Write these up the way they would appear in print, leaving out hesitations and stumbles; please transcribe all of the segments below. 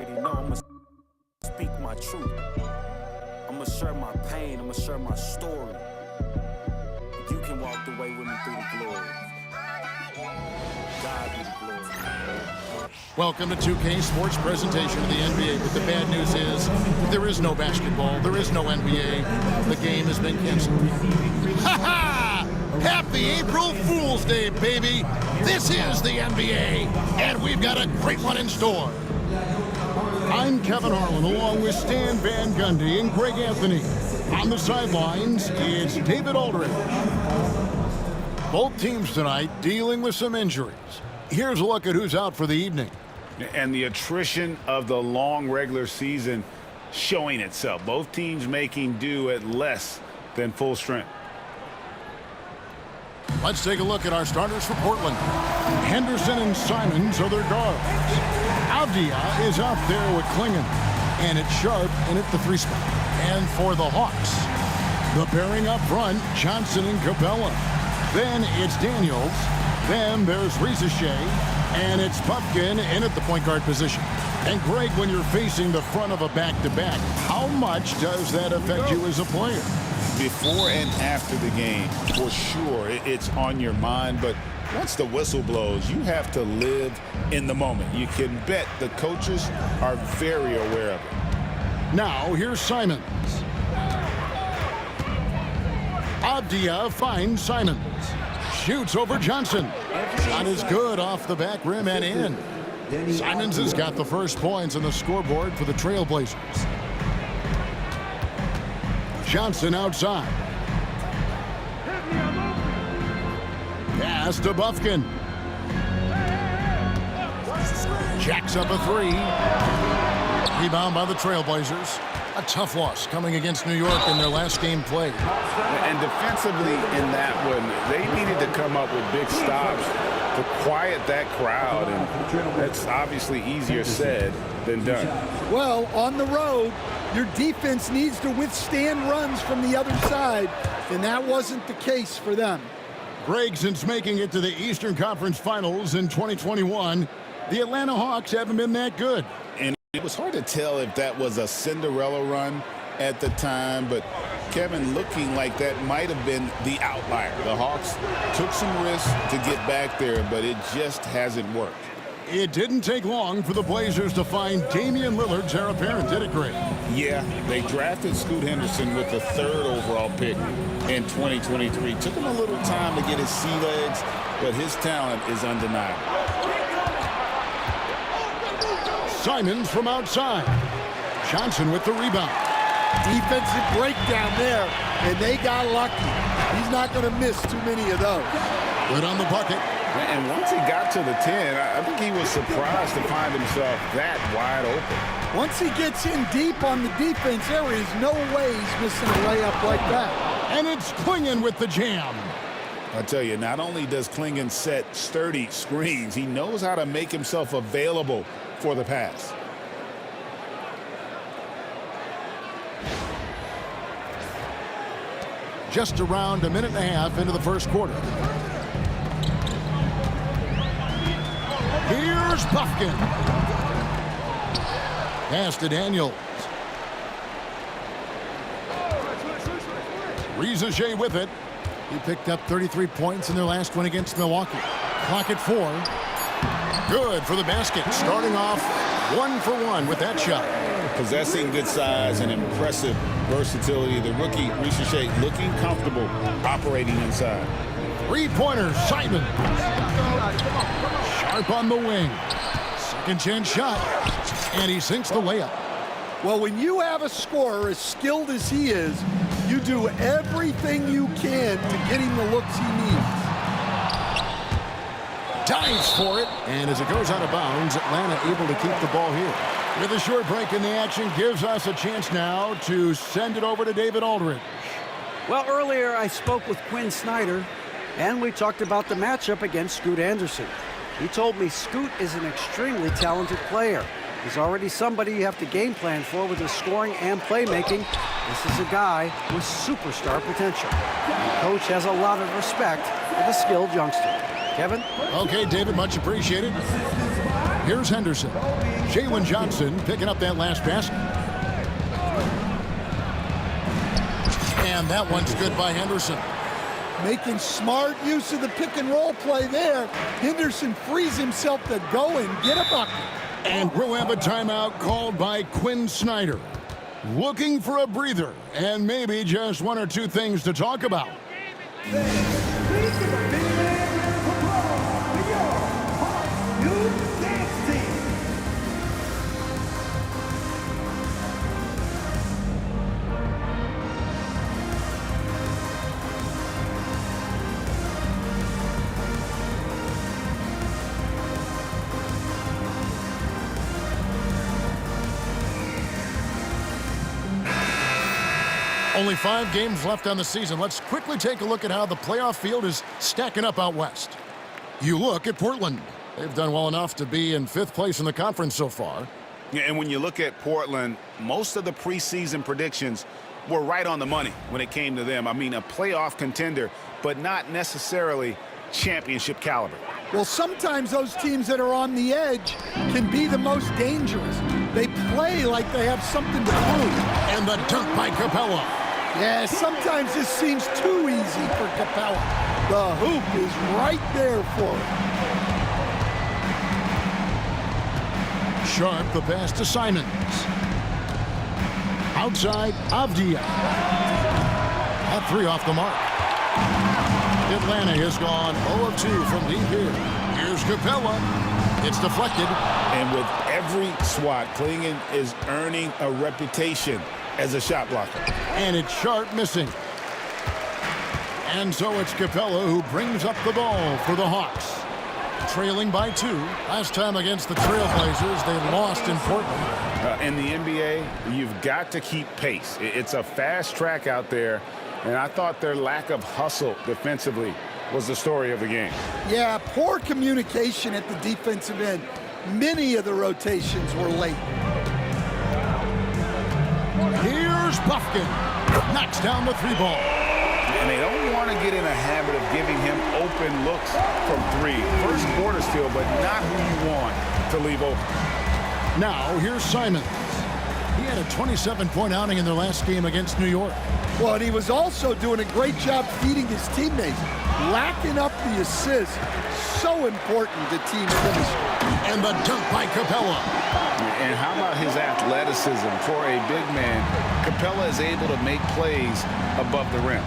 already know I'ma speak my truth. I'ma share my pain, I'ma share my story. You can walk the way with me through the glory. God be the glory. Welcome to 2K Sports presentation of the NBA, but the bad news is there is no basketball, there is no NBA. The game has been canceled. Ha-ha! Happy April Fool's Day, baby! This is the NBA, and we've got a great one in store. I'm Kevin Harlan, along with Stan Van Gundy and Greg Anthony. On the sidelines, it's David Aldridge. Both teams tonight dealing with some injuries. Here's a look at who's out for the evening. And the attrition of the long regular season showing itself. Both teams making do at less than full strength. Let's take a look at our starters for Portland. Henderson and Simons are their guards. Avdia is out there with Klingon. And it's Sharp in at the 3 spot. And for the Hawks, the pairing up front, Johnson and Capella. Then it's Daniels. Then there's Risache. And it's Pumpkin in at the point guard position. And Greg, when you're facing the front of a back-to-back, how much does that affect you as a player? Before and after the game, for sure, it's on your mind. But once the whistle blows, you have to live in the moment. You can bet the coaches are very aware of it. Now, here's Simons. Avdia finds Simons. Shoots over Johnson. Shot is good off the back rim and in. Simons has got the first points on the scoreboard for the Trailblazers. Johnson outside. Pass to Bufkin. Jacks up a 3. Rebound by the Trailblazers. A tough loss coming against New York in their last game played. And defensively in that one, they needed to come up with big stops to quiet that crowd. And that's obviously easier said than done. Well, on the road, your defense needs to withstand runs from the other side, and that wasn't the case for them. Greg, since making it to the Eastern Conference Finals in 2021, the Atlanta Hawks haven't been that good. And it was hard to tell if that was a Cinderella run at the time, but Kevin, looking like that might have been the outlier. The Hawks took some risks to get back there, but it just hasn't worked. It didn't take long for the Blazers to find Damian Lillard's heir apparent, did it, Greg? Yeah, they drafted Scoot Henderson with the 3rd overall pick in 2023. Took him a little time to get his sea legs, but his talent is undeniable. Simons from outside. Johnson with the rebound. Defensive breakdown there, and they got lucky. He's not going to miss too many of those. Good on the bucket. And once he got to the 10, I think he was surprised to find himself that wide open. Once he gets in deep on the defense, there is no way he's missing a layup like that. And it's Klingon with the jam. I tell you, not only does Klingon set sturdy screens, he knows how to make himself available for the pass. Just around a minute and a half into the first quarter. Here's Bufkin. Pass to Daniels. Risache with it. He picked up 33 points in their last one against Milwaukee. Clock at 4. Good for the basket. Starting off 1 for 1 with that shot. Possessing good size and impressive versatility. The rookie, Risache, looking comfortable operating inside. 3-pointer, Simon. Sharp on the wing. Second chance shot. And he sinks the layup. Well, when you have a scorer as skilled as he is, you do everything you can to get him the looks he needs. Dives for it. And as it goes out of bounds, Atlanta able to keep the ball here. With a short break in the action, gives us a chance now to send it over to David Aldridge. Well, earlier I spoke with Quinn Snyder, and we talked about the matchup against Scoot Henderson. He told me Scoot is an extremely talented player. He's already somebody you have to game plan for with his scoring and playmaking. This is a guy with superstar potential. The coach has a lot of respect for the skilled youngster. Kevin? Okay, David, much appreciated. Here's Henderson. Jalen Johnson picking up that last basket. And that one's good by Henderson. Making smart use of the pick and roll play there. Henderson frees himself to go and get a bucket. And we'll have a timeout called by Quinn Snyder. Looking for a breather and maybe just one or two things to talk about. Only 5 games left on the season. Let's quickly take a look at how the playoff field is stacking up out west. You look at Portland. They've done well enough to be in 5th place in the conference so far. Yeah, and when you look at Portland, most of the preseason predictions were right on the money when it came to them. I mean, a playoff contender, but not necessarily championship caliber. Well, sometimes those teams that are on the edge can be the most dangerous. They play like they have something to prove. And the dunk by Capella. Yeah, sometimes this seems too easy for Capella. The hoop is right there for him. Sharp, the pass to Simons. Outside, Avdia. That 3 off the mark. Atlanta has gone 0 of 2 from deep here. Here's Capella. It's deflected. And with every swat, Clingan is earning a reputation as a shot blocker. And it's Sharp missing. And so it's Capella who brings up the ball for the Hawks. Trailing by 2. Last time against the Trailblazers, they lost in Portland. In the NBA, you've got to keep pace. It's a fast track out there, and I thought their lack of hustle defensively was the story of the game. Yeah, poor communication at the defensive end. Many of the rotations were late. Here's Buffkin. Knocks down the 3 ball. And they don't want to get in a habit of giving him open looks from 3. First quarter still, but not who you want to leave open. Now, here's Simons. He had a 27-point outing in their last game against New York. Well, and he was also doing a great job feeding his teammates. Lacking up the assists, so important to team chemistry. And the dunk by Capella. And how about his athleticism? For a big man, Capella is able to make plays above the rim.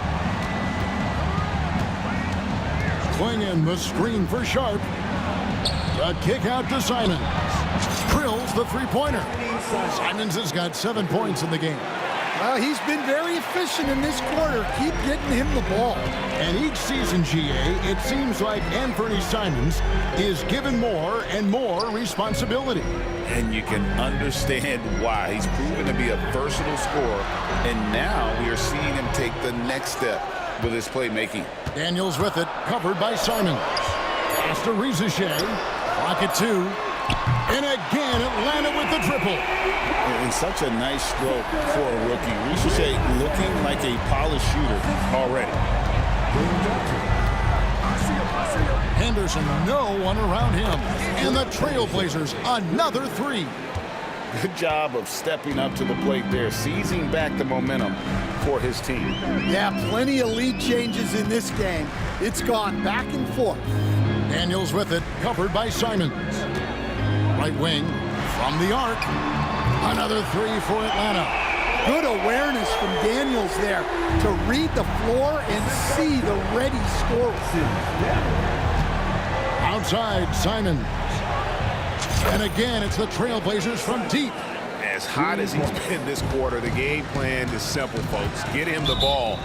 Clingan the screen for Sharp. The kick out to Simons. Drills the 3-pointer. Simons has got 7 points in the game. Well, he's been very efficient in this quarter. Keep getting him the ball. And each season, GA, it seems like Anthony Simons is given more and more responsibility. And you can understand why. He's proven to be a versatile scorer, and now we are seeing him take the next step with his playmaking. Daniels with it, covered by Simons. Pass to Rizichet. Clock at 2. And again, Atlanta with the triple. And such a nice stroke for a rookie. Rizichet looking like a polished shooter already. Henderson, no one around him. And the Trailblazers, another 3. Good job of stepping up to the plate there, seizing back the momentum for his team. Yeah, plenty of lead changes in this game. It's gone back and forth. Daniels with it, covered by Simons. Right wing, from the arc. Another 3 for Atlanta. Good awareness from Daniels there to read the floor and see the ready scorer. Outside, Simons. And again, it's the Trailblazers from deep. As hot as he's been this quarter, the game plan is simple, folks. Get him the ball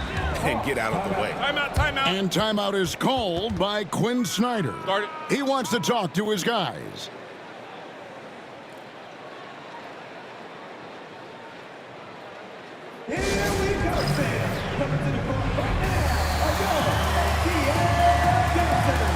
and get out of the way. Timeout. And timeout is called by Quinn Snyder. Start it. He wants to talk to his guys. Here we go, fans. Coming to the court right now, De'Aaron Johnson.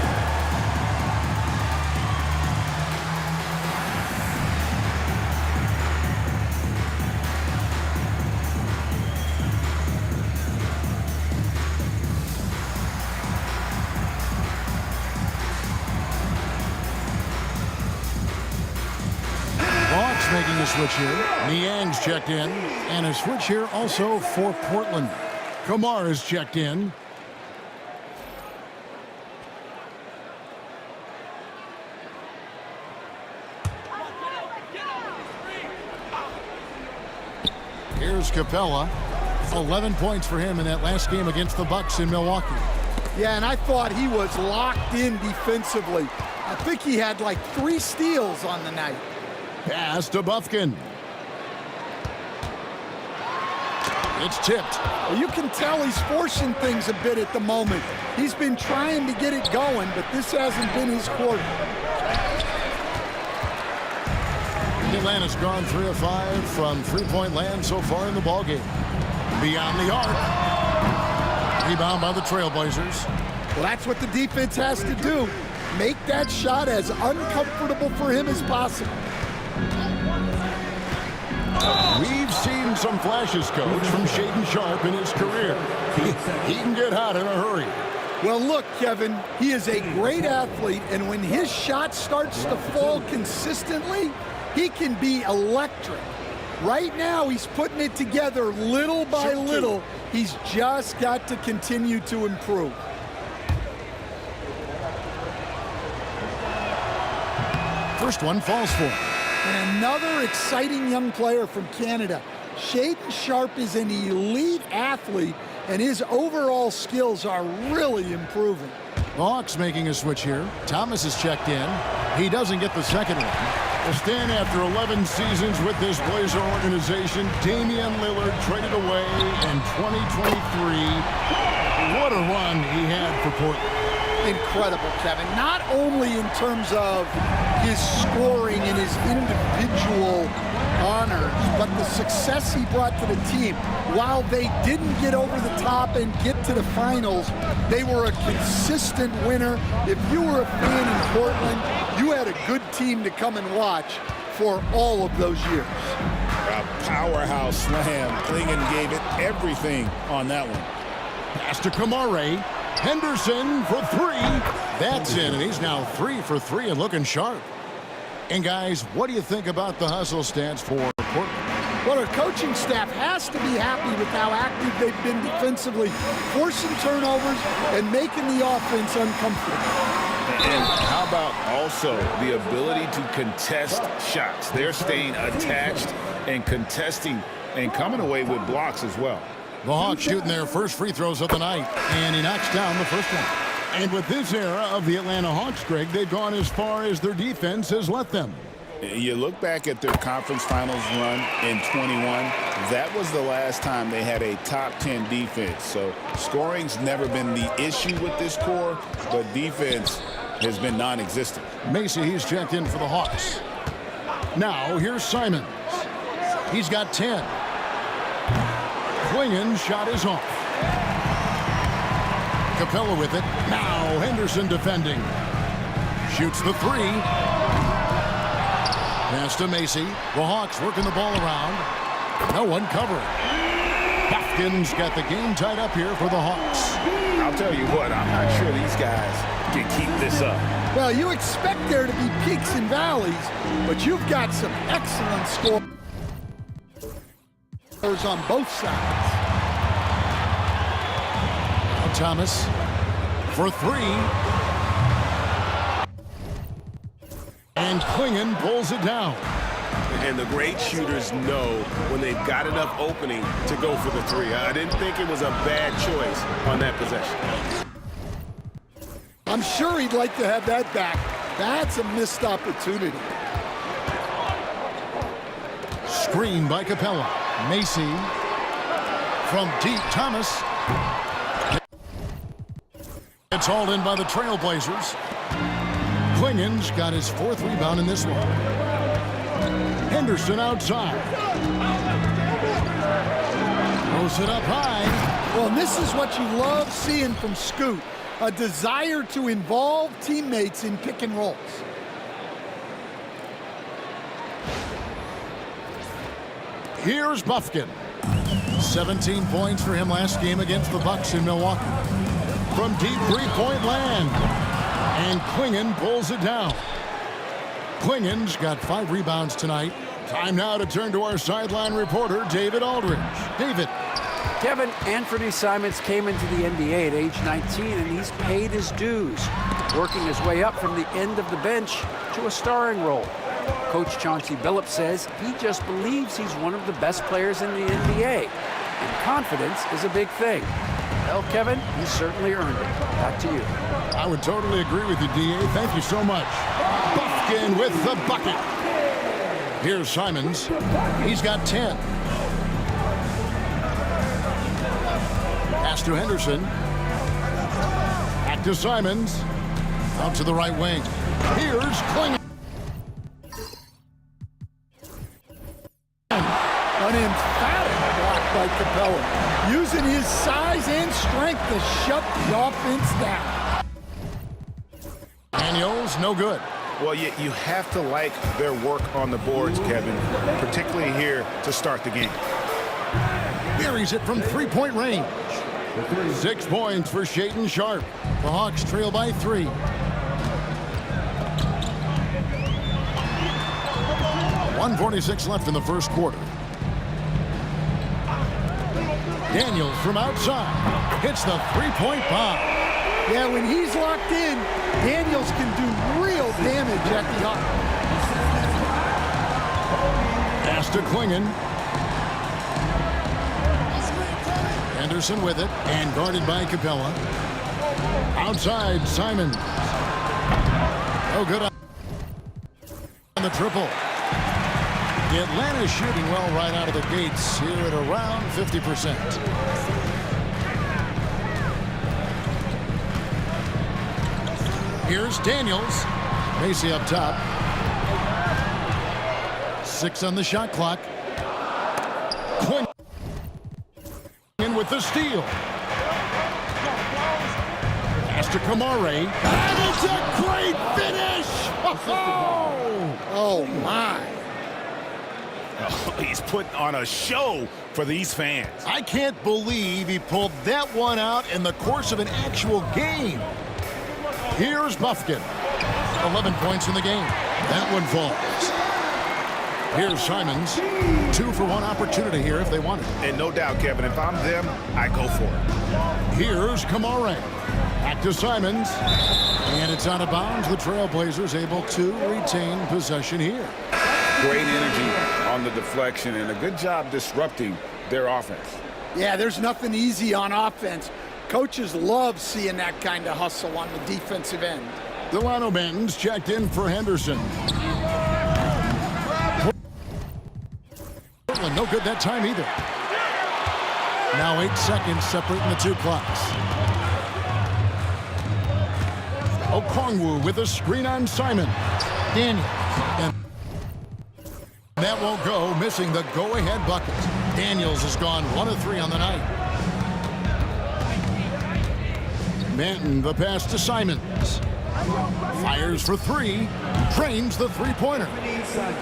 switch here. Niang's checked in. And a switch here also for Portland. Kamar is checked in. Here's Capella. 11 points for him in that last game against the Bucks in Milwaukee. Yeah, and I thought he was locked in defensively. I think he had like 3 steals on the night. Pass to Bufkin. It's tipped. Well, you can tell he's forcing things a bit at the moment. He's been trying to get it going, but this hasn't been his quarter. Atlanta's gone 3 of 5 from three-point land so far in the ballgame. Beyond the arc. Rebound by the Trailblazers. Well, that's what the defense has to do. Make that shot as uncomfortable for him as possible. We've seen some flashes, Coach, from Shaedon Sharpe in his career. He can get hot in a hurry. Well, look, Kevin, he is a great athlete, and when his shot starts to fall consistently, he can be electric. Right now, he's putting it together little by little. He's just got to continue to improve. First one falls for him. And another exciting young player from Canada. Shaedon Sharpe is an elite athlete, and his overall skills are really improving. The Hawks making a switch here. Thomas is checked in. He doesn't get the second one. Will stand after 11 seasons with this Blazer organization. Damian Lillard traded away in 2023. What a run he had for Portland. Incredible, Kevin. Not only in terms of his scoring and his individual honors, but the success he brought to the team. While they didn't get over the top and get to the finals, they were a consistent winner. If you were a fan in Portland, you had a good team to come and watch for all of those years. A powerhouse slam. Clingan gave it everything on that one. Pass to Kamare. Henderson for 3. That's in, and he's now 3 for 3 and looking sharp. And guys, what do you think about the hustle stats for Portland? Well, our coaching staff has to be happy with how active they've been defensively, forcing turnovers and making the offense uncomfortable. And how about also the ability to contest shots? They're staying attached and contesting and coming away with blocks as well. The Hawks shooting their first free throws of the night, and he knocks down the first one. And with this era of the Atlanta Hawks, Greg, they've gone as far as their defense has let them. You look back at their conference finals run in 21, that was the last time they had a top 10 defense. So scoring's never been the issue with this core, but defense has been non-existent. Macy, he's checked in for the Hawks. Now, here's Simons. He's got 10. Clingan's shot is off. Capella with it. Now Henderson defending. Shoots the 3. Pass to Macy. The Hawks working the ball around. No one covering. Bufkin's got the game tied up here for the Hawks. I'll tell you what, I'm not sure these guys can keep this up. Well, you expect there to be peaks and valleys, but you've got some excellent scores on both sides. Now Thomas for 3. And Clingan pulls it down. And the great shooters know when they've got enough opening to go for the 3. I didn't think it was a bad choice on that possession. I'm sure he'd like to have that back. That's a missed opportunity. Screen by Capella. Macy from deep. Thomas. It's hauled in by the Trailblazers. Clingan's got his 4th rebound in this one. Henderson outside. Throws it up high. Well, and this is what you love seeing from Scoot. A desire to involve teammates in pick and rolls. Here's Bufkin. 17 points for him last game against the Bucks in Milwaukee. From deep three-point land. And Clingan pulls it down. Clingan's got 5 rebounds tonight. Time now to turn to our sideline reporter, David Aldridge. David. Kevin, Anthony Simons came into the NBA at age 19, and he's paid his dues, working his way up from the end of the bench to a starring role. Coach Chauncey Billups says he just believes he's one of the best players in the NBA, and confidence is a big thing. Well, Kevin, he certainly earned it. Back to you. I would totally agree with you, D.A. Thank you so much. Bufkin with the bucket. Here's Simons. He's got 10. Pass to Henderson. Back to Simons. Out to the right wing. Here's Klingon. An emphatic block by Capella, using his size and strength to shut the offense down. Daniels, no good. Well, you have to like their work on the boards, Kevin, particularly here to start the game. Buries it from three-point range. 6 points for Shaedon Sharpe. The Hawks trail by 3. .146 left in the first quarter. Daniels from outside hits the three-point bomb. Yeah, when he's locked in, Daniels can do real damage at the arc. Pass to Klingon. Henderson with it, and guarded by Capella. Outside, Simons. Oh, good on the triple. The Atlanta shooting well right out of the gates here at around 50%. Here's Daniels. Macy up top. 6 on the shot clock. Quinn with the steal. Pass to Kamare. That is a great finish! Oh, my. He's putting on a show for these fans. I can't believe he pulled that one out in the course of an actual game. Here's Bufkin. 11 points in the game. That one falls. Here's Simons. 2-for-1 opportunity here if they want it. And no doubt, Kevin, if I'm them, I go for it. Here's Kamare. Back to Simons. And it's out of bounds. The Trailblazers able to retain possession here. Great energy on the deflection and a good job disrupting their offense. Yeah, there's nothing easy on offense. Coaches love seeing that kind of hustle on the defensive end. Delano Banton's checked in for Henderson. Portland no good that time either. Now 8 seconds separating the two clocks. Okongwu with a screen on Simon. Daniels. And that won't go, missing the go-ahead bucket. Daniels has gone 1 of 3 on the night. Banton, the pass to Simons. Fires for 3. Drains the three-pointer.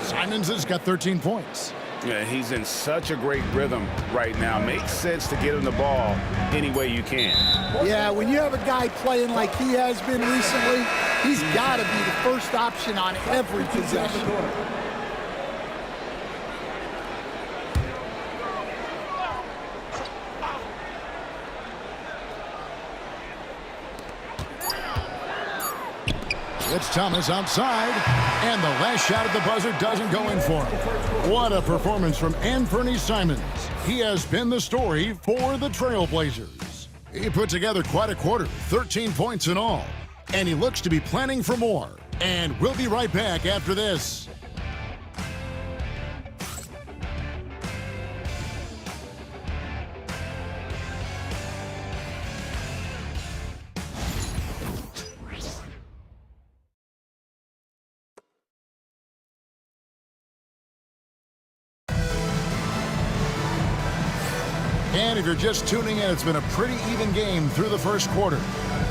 Simons has got 13 points. Yeah, he's in such a great rhythm right now. Makes sense to get him the ball any way you can. Yeah, when you have a guy playing like he has been recently, he's got to be the first option on every possession. It's Thomas outside, and the last shot at the buzzer doesn't go in for him. What a performance from Anthony Simons. He has been the story for the Trailblazers. He put together quite a quarter, 13 points in all, and he looks to be planning for more. And we'll be right back after this. And if you're just tuning in, it's been a pretty even game through the first quarter.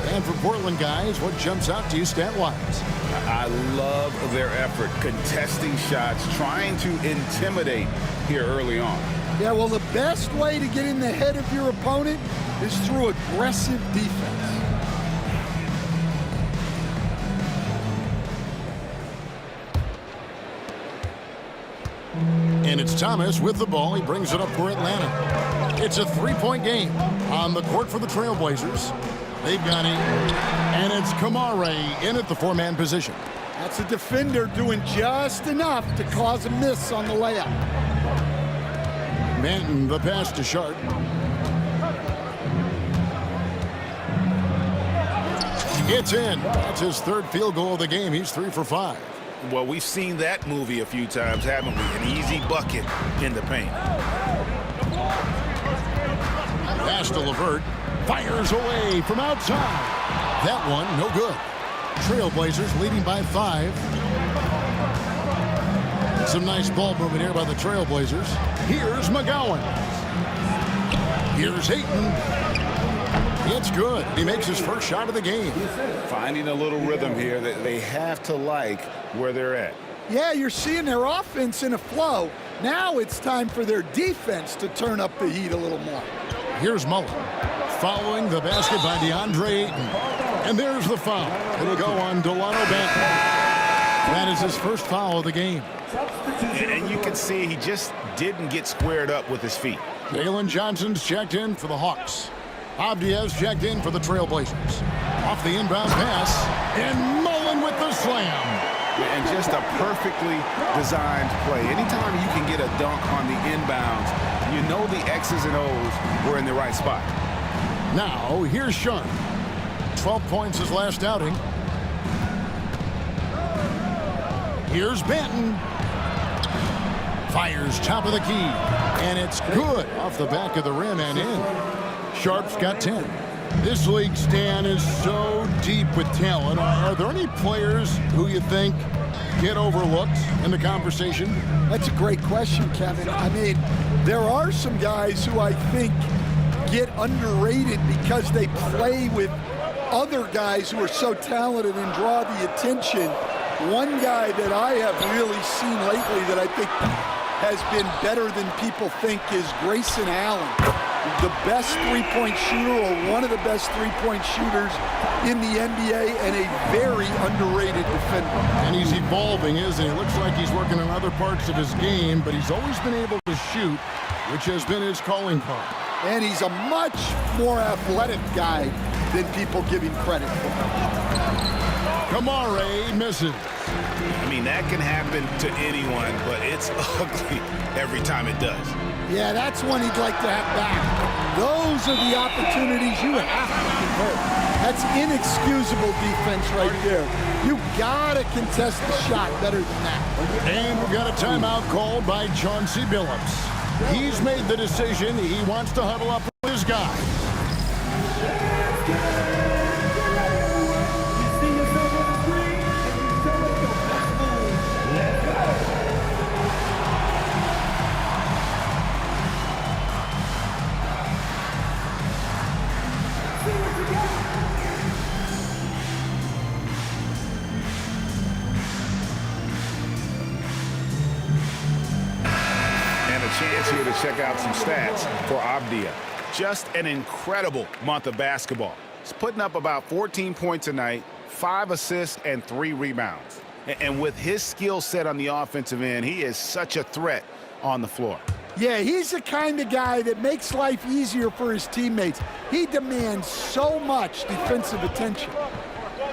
And for Portland guys, what jumps out to you stat-wise? I love their effort, contesting shots, trying to intimidate here early on. Yeah, well, the best way to get in the head of your opponent is through aggressive defense. And it's Thomas with the ball. He brings it up for Atlanta. It's a three-point game on the court for the Trailblazers. They've got it, and it's Kamare in at the four-man position. That's a defender doing just enough to cause a miss on the layup. Manton, the pass to Sharp. It's in. That's his third field goal of the game. He's 3 for 5. Well, we've seen that movie a few times, haven't we? An easy bucket in the paint. Pass to LeVert. Fires away from outside. That one, no good. Trailblazers leading by 5. Some nice ball movement here by the Trailblazers. Here's McGowan. Here's Ayton. It's good. He makes his first shot of the game. Finding a little rhythm here that they have to like where they're at. Yeah, you're seeing their offense in a flow. Now it's time for their defense to turn up the heat a little more. Here's Mullen. Following the basket by DeAndre Ayton. And there's the foul. It'll go on Delano Banton. That is his first foul of the game. And you can see he just didn't get squared up with his feet. Jalen Johnson's checked in for the Hawks. Abdia's checked in for the Trailblazers. Off the inbound pass, and Mullen with the slam. And just a perfectly designed play. Anytime you can get a dunk on the inbounds, you know the X's and O's were in the right spot. Now, here's Sharp. 12 points his last outing. Here's Banton. Fires top of the key. And it's good off the back of the rim and in. Sharp's got 10. This league, Stan, is so deep with talent. Are there any players who you think get overlooked in the conversation? That's a great question, Kevin. I mean, there are some guys who I think get underrated because they play with other guys who are so talented and draw the attention. One guy that I have really seen lately that I think has been better than people think is Grayson Allen. The best three-point shooter, or one of the best three-point shooters in the NBA, and a very underrated defender. And he's evolving, isn't he? It looks like he's working on other parts of his game, but he's always been able to shoot, which has been his calling card. And he's a much more athletic guy than people give him credit for. Kamare misses. I mean, that can happen to anyone, but it's ugly every time it does. Yeah, that's one he'd like to have back. Those are the opportunities you have to convert. That's inexcusable defense right there. You gotta contest the shot better than that. And we've got a timeout called by Chauncey Billups. He's made the decision. He wants to huddle up with his guy. Chance here to check out some stats for Abdia. Just an incredible month of basketball. He's putting up about 14 points a night, 5 assists, and 3 rebounds. And with his skill set on the offensive end, he is such a threat on the floor. Yeah, he's the kind of guy that makes life easier for his teammates. He demands so much defensive attention.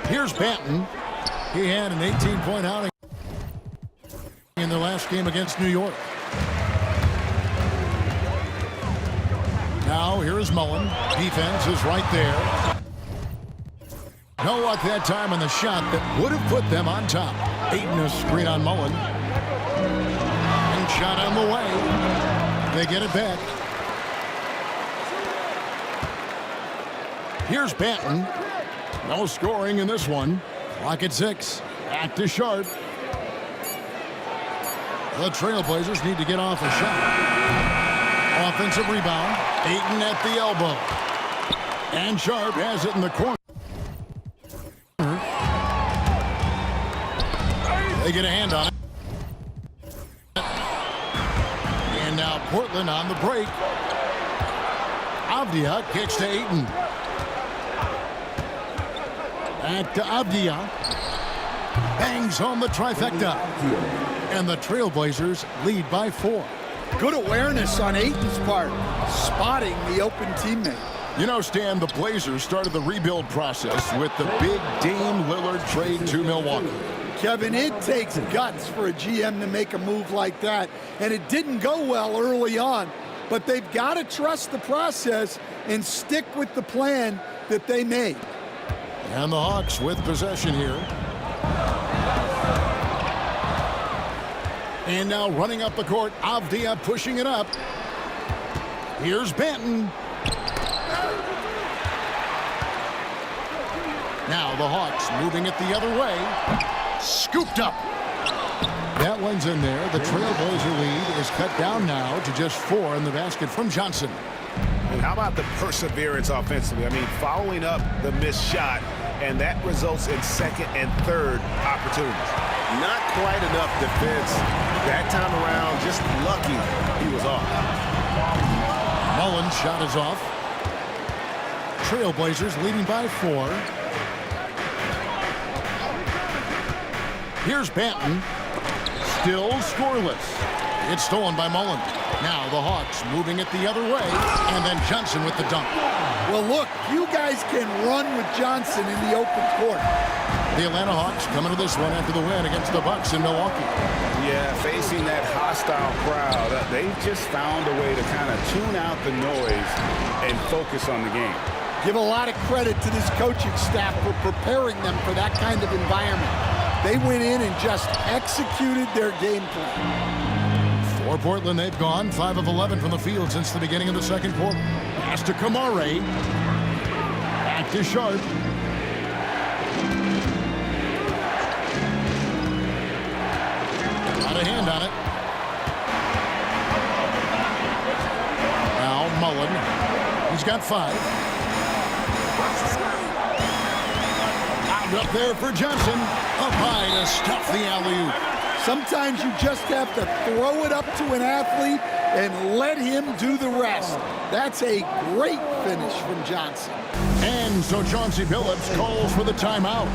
Here's Banton. He had an 18-point outing in their last game against New York. Now, here is Mullen. Defense is right there. No luck that time on the shot that would have put them on top. Ayton a screen on Mullen. And shot on the way. They get it back. Here's Banton. No scoring in this one. Clock at 6. Back to Sharp. The Trailblazers need to get off a shot. Offensive rebound. Ayton at the elbow. And Sharp has it in the corner. They get a hand on it. And now Portland on the break. Avdia kicks to Ayton. Back to Avdia. Bangs home the trifecta. And the Trailblazers lead by 4. Good awareness on Ayton's part, spotting the open teammate. You know, Stan, the Blazers started the rebuild process with the big Dame Lillard trade to Milwaukee. Kevin, it takes guts for a GM to make a move like that, and it didn't go well early on. But they've got to trust the process and stick with the plan that they made. And the Hawks with possession here. And now running up the court, Avdia pushing it up. Here's Banton. Now the Hawks moving it the other way. Scooped up. That one's in there. The Trailblazer lead is cut down now to just 4 in the basket from Johnson. And how about the perseverance offensively? I mean, following up the missed shot, and that results in second and third opportunities. Not quite enough defense that time around. Just lucky he was off. Mullen's shot is off. Trailblazers leading by 4. Here's Banton. Still scoreless. It's stolen by Mullen. Now the Hawks moving it the other way. And then Johnson with the dunk. Well, look, you guys can run with Johnson in the open court. The Atlanta Hawks coming to this one after the win against the Bucks in Milwaukee. Yeah, facing that hostile crowd, they just found a way to kind of tune out the noise and focus on the game. Give a lot of credit to this coaching staff for preparing them for that kind of environment. They went in and just executed their game plan. For Portland, they've gone 5 of 11 from the field since the beginning of the second quarter. Pass to Kamare. Back to Sharp. Got a hand on it. Now Mullen. He's got 5. Out up there for Johnson. Up high to stuff the alley-oop. Sometimes you just have to throw it up to an athlete and let him do the rest. That's a great finish from Johnson. And so Chauncey Billups calls for the timeout.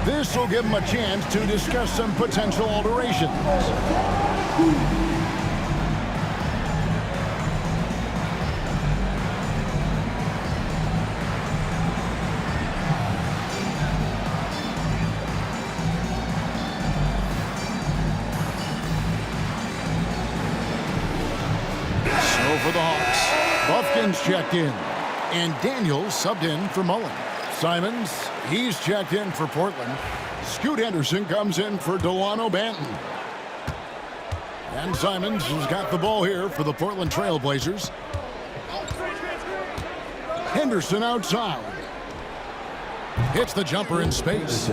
This will give him a chance to discuss some potential alterations. For the Hawks, Buffkin's checked in, and Daniels subbed in for Mullen. Simons, he's checked in for Portland. Scoot Henderson comes in for Delano Banton. And Simons has got the ball here for the Portland Trailblazers. Henderson outside. Hits the jumper in space.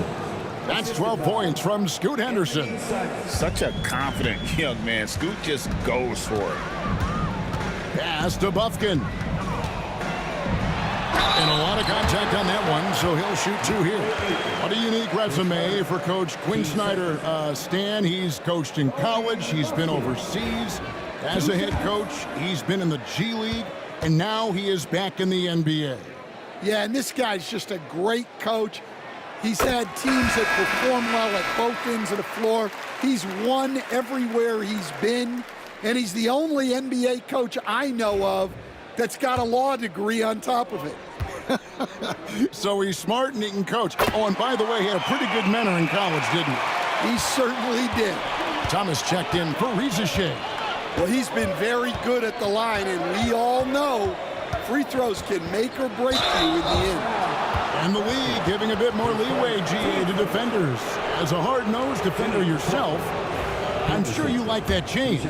That's 12 points from Scoot Henderson. Such a confident young man. Scoot just goes for it. Pass to Buffkin. And a lot of contact on that one, so he'll shoot 2 here. What a unique resume for Coach Quinn Snyder. Stan, he's coached in college. He's been overseas as a head coach. He's been in the G League, and now he is back in the NBA. Yeah, and this guy's just a great coach. He's had teams that perform well at both ends of the floor. He's won everywhere he's been. And he's the only NBA coach I know of that's got a law degree on top of it. So he's smart and he can coach. Oh, and by the way, he had a pretty good mentor in college, didn't he? He certainly did. Thomas checked in for Rizachet. Well, he's been very good at the line, and we all know free throws can make or break you in the end. And the league giving a bit more leeway, GA, to defenders. As a hard-nosed defender yourself, I'm sure you like that change.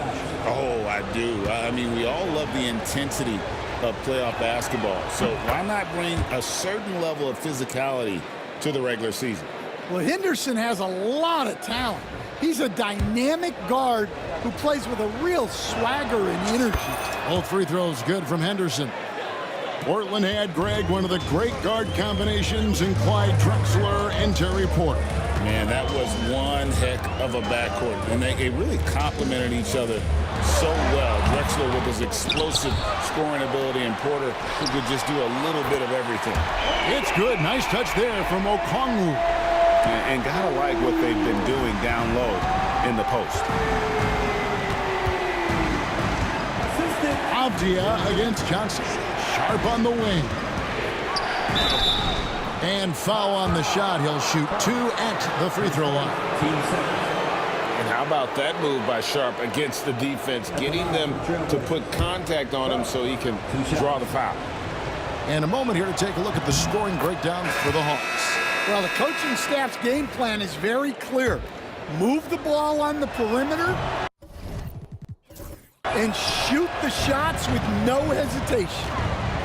Oh, I do. I mean, we all love the intensity of playoff basketball. So why not bring a certain level of physicality to the regular season? Well, Henderson has a lot of talent. He's a dynamic guard who plays with a real swagger and energy. Both free throws good from Henderson. Portland had, Greg, one of the great guard combinations in Clyde Drexler and Terry Porter. Man, that was one heck of a backcourt. And they really complemented each other so well. Drexler with his explosive scoring ability and Porter who could just do a little bit of everything. It's good. Nice touch there from Okongwu. And gotta like what they've been doing down low. in the post. Avdia against Johnson. Sharp on the wing. And foul on the shot. He'll shoot 2 at the free throw line. And how about that move by Sharp against the defense, getting them to put contact on him so he can draw the foul. And a moment here to take a look at the scoring breakdown for the Hawks. Well, the coaching staff's game plan is very clear. Move the ball on the perimeter and shoot the shots with no hesitation.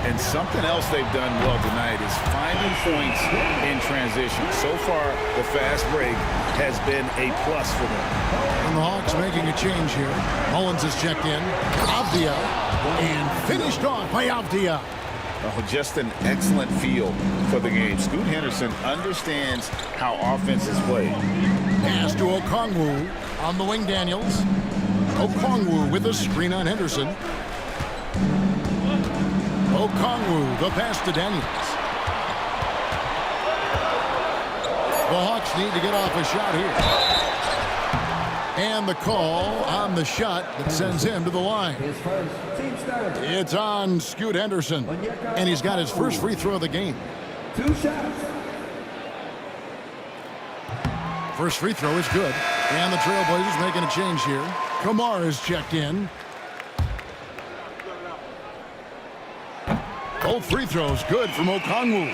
And something else they've done well tonight is finding points in transition. So far, the fast break has been a plus for them. And the Hawks making a change here. Mullins has checked in. Avdia. And finished off by Avdia. Oh, just an excellent feel for the game. Scoot Henderson understands how offense is played. Pass to Okongwu on the wing, Daniels. Okongwu with a screen on Henderson. Okongwu, the pass to Daniels. The Hawks need to get off a shot here. And the call on the shot that sends him to the line. It's on Scoot Henderson. And he's got his first free throw of the game. 2 shots. First free throw is good. And the Trailblazers making a change here. Kamara is checked in. Both free throws good from Okongwu.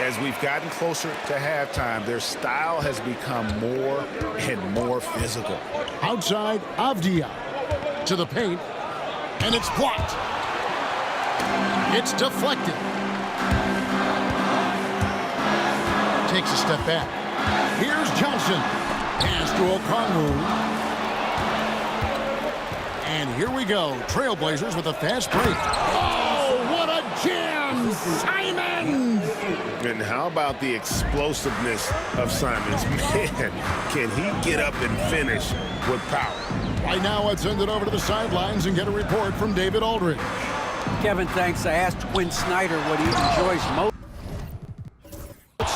As we've gotten closer to halftime, their style has become more and more physical. Outside, Avdia to the paint, and it's blocked. It's deflected. Takes a step back. Here's Johnson. Pass to Okongwu. And here we go. Trailblazers with a fast break. Oh, what a jam! Simons! And how about the explosiveness of Simons? Man, can he get up and finish with power? Right now, let's send it over to the sidelines and get a report from David Aldridge. Kevin, thanks. I asked Quinn Snyder what he enjoys most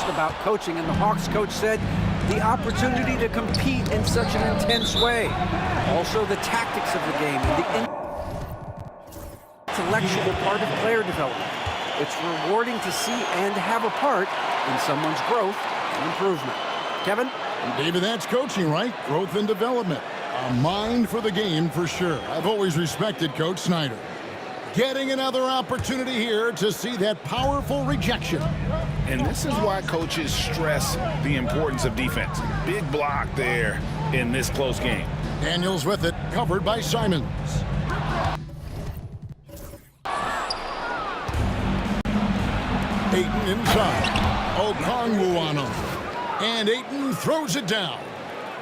about coaching, and the Hawks coach said the opportunity to compete in such an intense way. Also, the tactics of the game and the intellectual part of player development. It's rewarding to see and have a part in someone's growth and improvement. Kevin? David, that's coaching, right? Growth and development. A mind for the game for sure. I've always respected Coach Snyder. Getting another opportunity here to see that powerful rejection. And this is why coaches stress the importance of defense. Big block there in this close game. Daniels with it, covered by Simons. Ayton inside. Okongwu on him. And Ayton throws it down.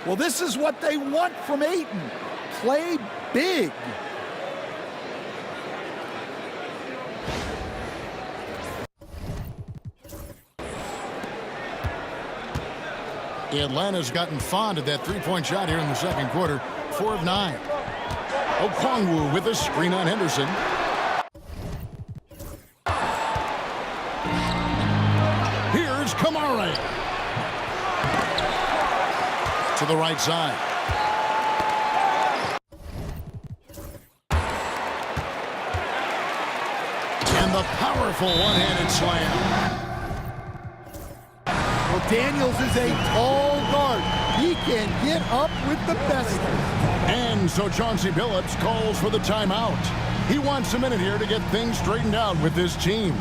Well, this is what they want from Ayton. Play big. Atlanta's gotten fond of that three-point shot here in the second quarter. 4 of 9. Okongwu with a screen on Henderson. Here's Kamara. To the right side. And the powerful one-handed slam. Well, Daniels is a tall guard. He can get up with the best. And so Chauncey Billups calls for the timeout. He wants a minute here to get things straightened out with this team.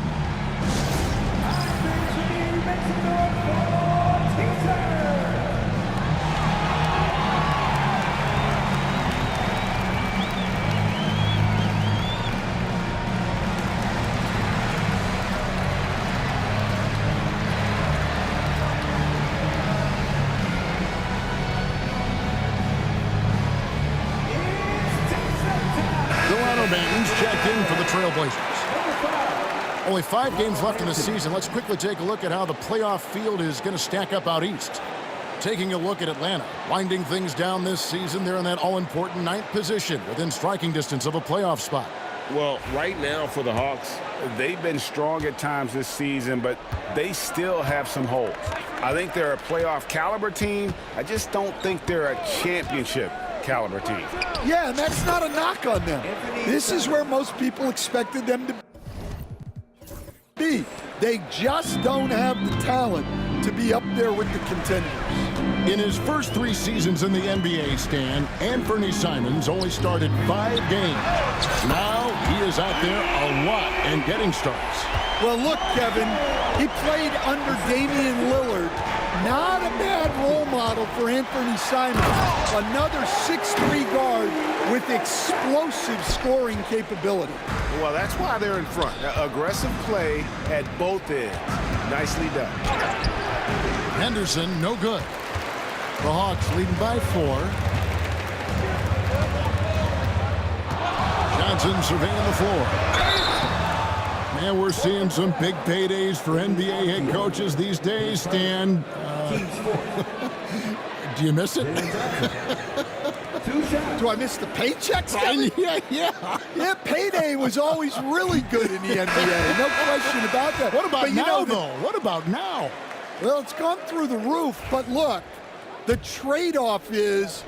Checked in for the Trailblazers. Only 5 games left in the season. Let's quickly take a look at how the playoff field is going to stack up out east. Taking a look at Atlanta, winding things down this season. They're in that all-important 9th position within striking distance of a playoff spot. Well, right now for the Hawks, they've been strong at times this season, but they still have some holes. I think they're a playoff caliber team. I just don't think they're a championship caliber team. Yeah, and that's not a knock on them. This is where most people expected them to be. They just don't have the talent to be up there with the contenders. In his first 3 seasons in the NBA, Stan, Anthony Simons only started 5 games. Now he is out there a lot and getting starts. Well, look, Kevin, he played under Damian Lillard. Not a bad role model for Anthony Simons. Another 6'3" guard with explosive scoring capability. Well, that's why they're in front. Aggressive play at both ends. Nicely done. Henderson, no good. The Hawks leading by 4. Johnson surveying the floor. Man, we're seeing some big paydays for NBA head coaches these days, Stan. Do you miss it? Do I miss the paychecks, Kevin? Yeah. Payday was always really good in the NBA. No question about that. What about But now, though? What about now? Well, it's gone through the roof, but look, the trade-off is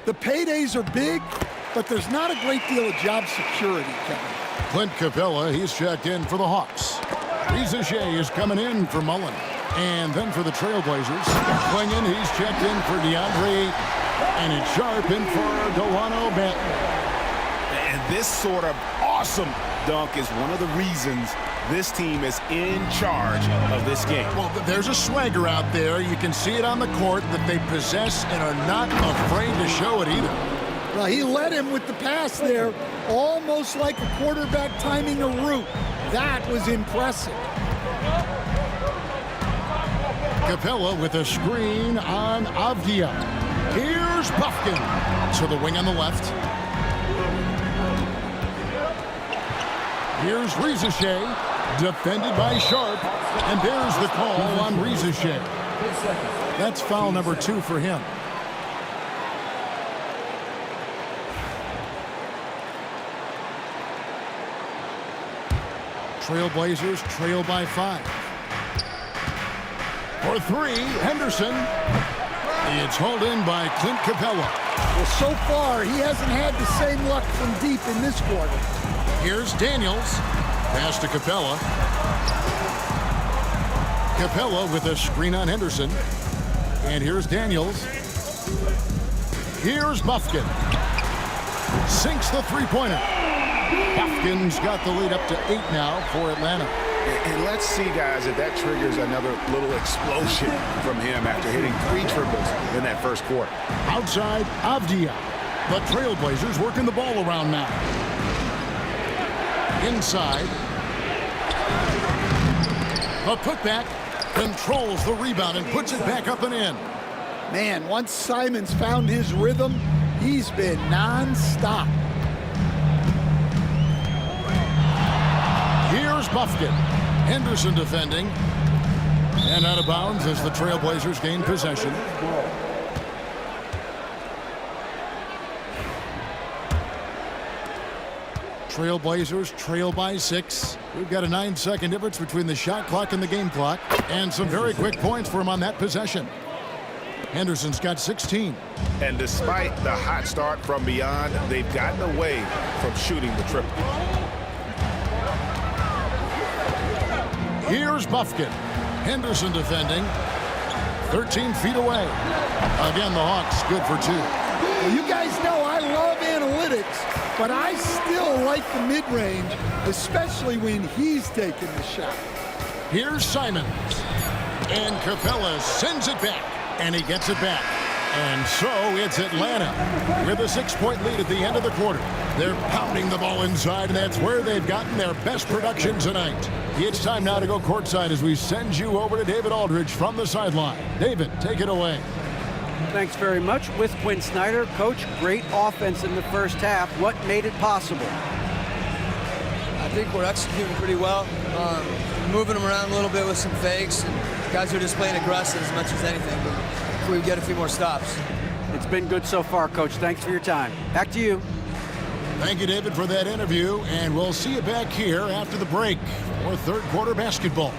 the paydays are big, but there's not a great deal of job security, Kevin. Clint Capella, he's checked in for the Hawks. Riza Shea is coming in for Mullen. And then for the Trailblazers, Klingon, he's checked in for DeAndre Ayton. And it's Sharp in for Delano Banton. And this sort of awesome dunk is one of the reasons this team is in charge of this game. Well, there's a swagger out there. You can see it on the court that they possess and are not afraid to show it either. Well, he led him with the pass there, almost like a quarterback timing a route. That was impressive. Capella with a screen on Avdia. Here's Buffkin to the wing on the left. Here's Riza Shea, defended by Sharp, and there's the call on Riza Shea. That's foul number 2 for him. Trailblazers trail by 5. For 3, Henderson. It's hauled in by Clint Capella. Well, so far, he hasn't had the same luck from deep in this quarter. Here's Daniels. Pass to Capella. Capella with a screen on Henderson. And here's Daniels. Here's Buffkin. Sinks the three-pointer. Buffkin's got the lead up to 8 now for Atlanta. And let's see, guys, if that triggers another little explosion from him after hitting 3 triples in that first quarter. Outside, Avdia. The Trailblazers working the ball around now. Inside. The putback controls the rebound and puts it back up and in. Man, once Simons found his rhythm, he's been non-stop. Here's Buffkin. Henderson defending. And out of bounds as the Trailblazers gain possession. Trailblazers trail by 6. We've got a 9-second difference between the shot clock and the game clock. And some very quick points for him on that possession. Henderson's got 16. And despite the hot start from beyond, they've gotten away from shooting the triple. Here's Buffkin. Henderson defending. 13 feet away. Again, the Hawks good for 2. Well, you guys know I love analytics, but I still like the mid-range, especially when he's taking the shot. Here's Simons. And Capella sends it back. And he gets it back. And so it's Atlanta with a 6-point lead at the end of the quarter. They're pounding the ball inside, and that's where they've gotten their best production tonight. It's time now to go courtside as we send you over to David Aldridge from the sideline. David, take it away. Thanks very much. With Quinn Snyder, coach, great offense in the first half. What made it possible? I think we're executing pretty well. Moving them around a little bit with some fakes, and guys are just playing aggressive as much as anything. But if we get a few more stops. It's been good so far, Coach. Thanks for your time. Back to you. Thank you, David, for that interview, and we'll see you back here after the break for third quarter basketball.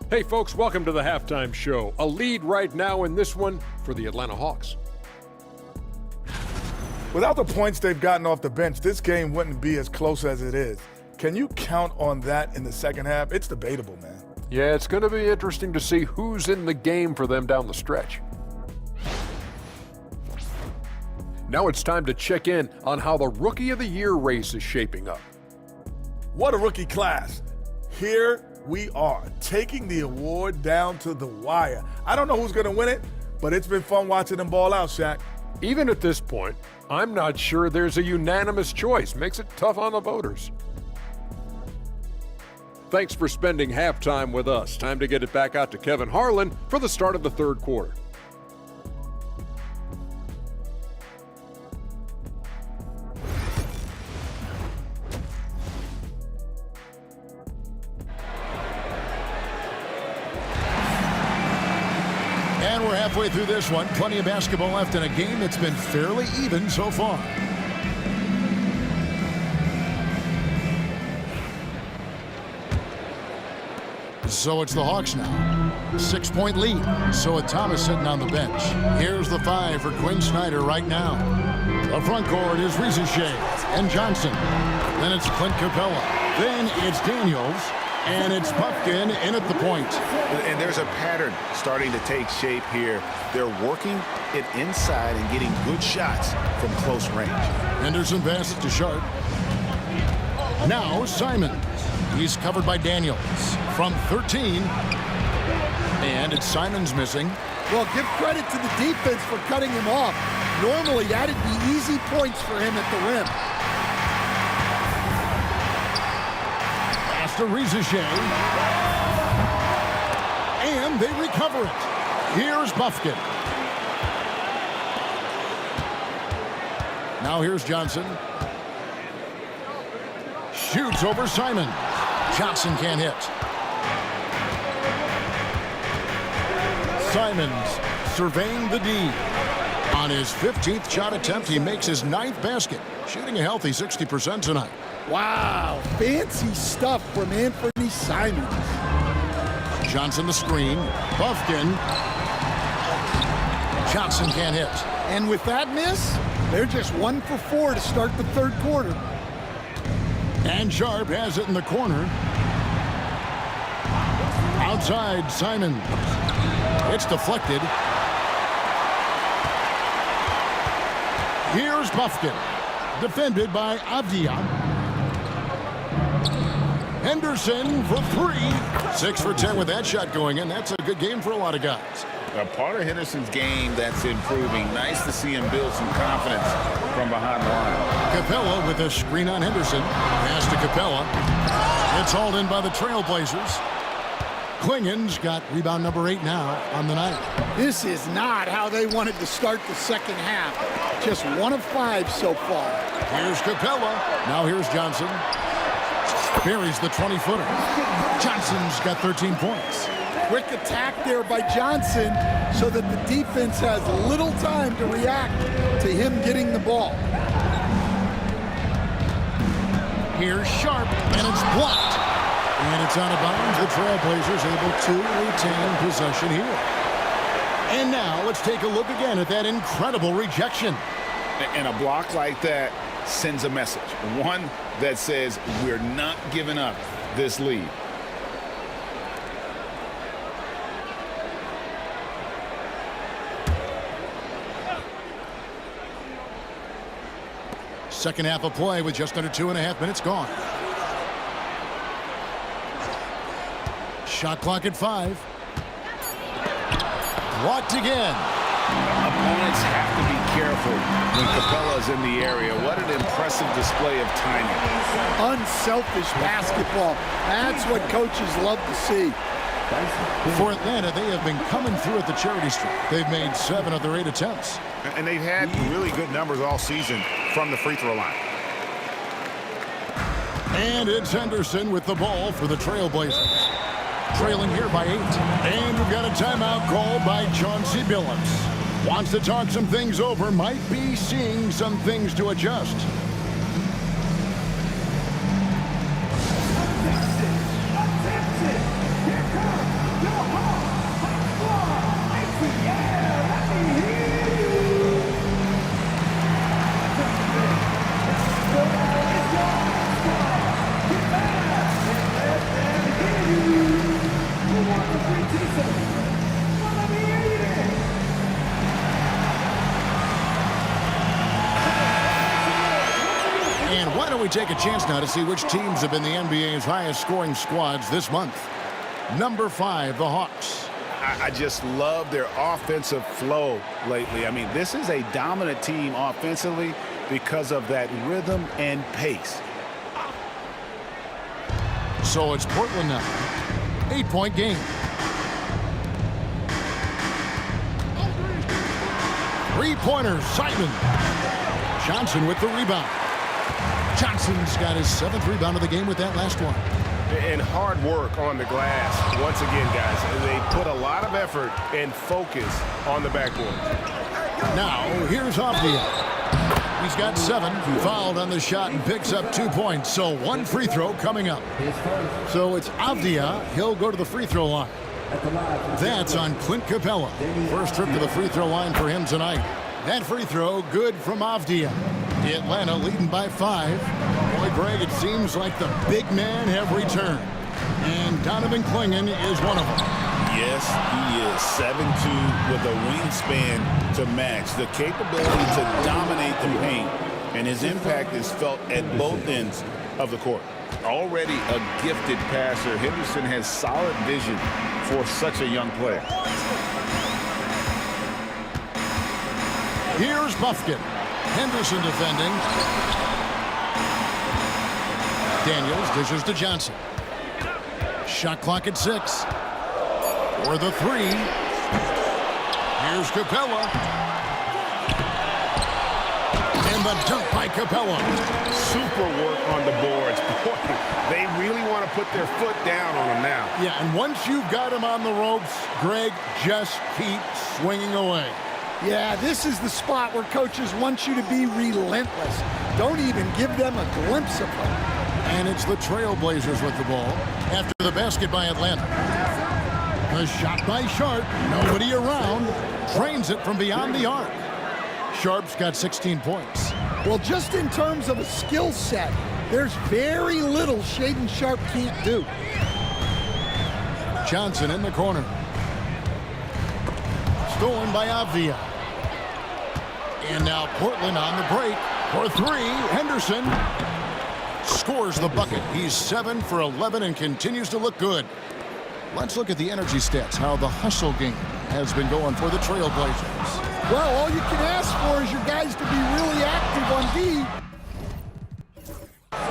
Hey folks, welcome to the halftime show. A lead right now in this one for the Atlanta Hawks. Without the points they've gotten off the bench, this game wouldn't be as close as it is. Can you count on that in the second half? It's debatable, man. Yeah, it's going to be interesting to see who's in the game for them down the stretch. Now it's time to check in on how the Rookie of the Year race is shaping up. What a rookie class. Here we are, taking the award down to the wire. I don't know who's going to win it, but it's been fun watching them ball out, Shaq. Even at this point, I'm not sure there's a unanimous choice. Makes it tough on the voters. Thanks for spending halftime with us. Time to get it back out to Kevin Harlan for the start of the third quarter. And we're halfway through this one. Plenty of basketball left in a game that's been fairly even so far. So it's the Hawks now. 6-point lead. So with Thomas sitting on the bench. Here's the 5 for Quinn Snyder right now. The front court is Rizier and Johnson. Then it's Clint Capella. Then it's Daniels. And it's Puffkin in at the point. And there's a pattern starting to take shape here. They're working it inside and getting good shots from close range. Henderson passes to Sharp. Now Simon. He's covered by Daniels from 13. And it's Simon's missing. Well, give credit to the defense for cutting him off. Normally, that'd be easy points for him at the rim. To Rizier. And they recover it. Here's Buffkin. Now here's Johnson. Shoots over Simon. Johnson can't hit. Simons surveying the D. On his 15th shot attempt, he makes his 9th basket, shooting a healthy 60% tonight. Wow, fancy stuff from Anthony Simons. Johnson the screen. Buffkin. Johnson can't hit. And with that miss, they're just 1 for 4 to start the third quarter. And Sharp has it in the corner. Outside, Simon. It's deflected. Here's Buffkin. Defended by Avdia. Henderson for 3. 6 for 10 with that shot going in. That's a good game for a lot of guys. A part of Henderson's game that's improving. Nice to see him build some confidence from behind the line. Capella with a screen on Henderson. Pass to Capella. It's hauled in by the Trailblazers. Klingen's got rebound number 8 now on the night. This is not how they wanted to start the second half. Just 1 of 5 so far. Here's Capella. Now here's Johnson. Buries the 20-footer. Johnson's got 13 points. Quick attack there by Johnson so that the defense has little time to react to him getting the ball. Here's Sharp, and it's blocked. And it's out of bounds. The Trailblazers able to retain possession here. And now let's take a look again at that incredible rejection. And a block like that sends a message. One that says we're not giving up this lead. Second half of play with just under 2.5 minutes gone. Shot clock at 5. Blocked again. Opponents have to be careful when Capella's in the area. What an impressive display of timing. Unselfish basketball. That's what coaches love to see. For Atlanta, they have been coming through at the charity stripe. They've made 7 of their 8 attempts. And they've had really good numbers all season from the free throw line. And it's Henderson with the ball for the Trailblazers. Trailing here by 8. And we've got a timeout called by Chauncey Billups. Wants to talk some things over, might be seeing some things to adjust. And why don't we take a chance now to see which teams have been the NBA's highest scoring squads this month. Number 5, the Hawks. I just love their offensive flow lately. I mean, this is a dominant team offensively because of that rhythm and pace. So it's Portland now. 8-point game. Three-pointer, Simon. Johnson with the rebound. Johnson's got his 7th rebound of the game with that last one. And hard work on the glass. Once again, guys, they put a lot of effort and focus on the backboard. Now, here's Avdia. He's got 7, fouled on the shot and picks up 2 points. So 1 free throw coming up. So it's Avdia. He'll go to the free throw line. That's on Clint Capella. First trip to the free throw line for him tonight. That free throw good from Avdia. Atlanta leading by 5. Boy, Greg, it seems like the big men have returned. And Donovan Clingan is one of them. Yes, he is 7'2" with a wingspan to match. The capability to dominate the paint, and his impact is felt at both ends of the court. Already a gifted passer, Henderson has solid vision for such a young player. Here's Bufkin. Henderson defending. Daniels dishes to Johnson. Shot clock at 6. For the 3. Here's Capella. And the dunk by Capella. Super work on the boards. Boy, they really want to put their foot down on him now. Yeah, and once you've got him on the ropes, Greg, just keep swinging away. Yeah, this is the spot where coaches want you to be relentless. Don't even give them a glimpse of hope. And it's the Trailblazers with the ball after the basket by Atlanta. The shot by Sharp. Nobody around. Trains it from beyond the arc. Sharp's got 16 points. Well, just in terms of a skill set, there's very little Shaedon Sharp can't do. Johnson in the corner. Stolen by Avdia. And now Portland on the break for 3. Henderson scores the bucket. He's 7 for 11 and continues to look good. Let's look at the energy stats, how the hustle game has been going for the Trailblazers. Well, all you can ask for is your guys to be really active on D.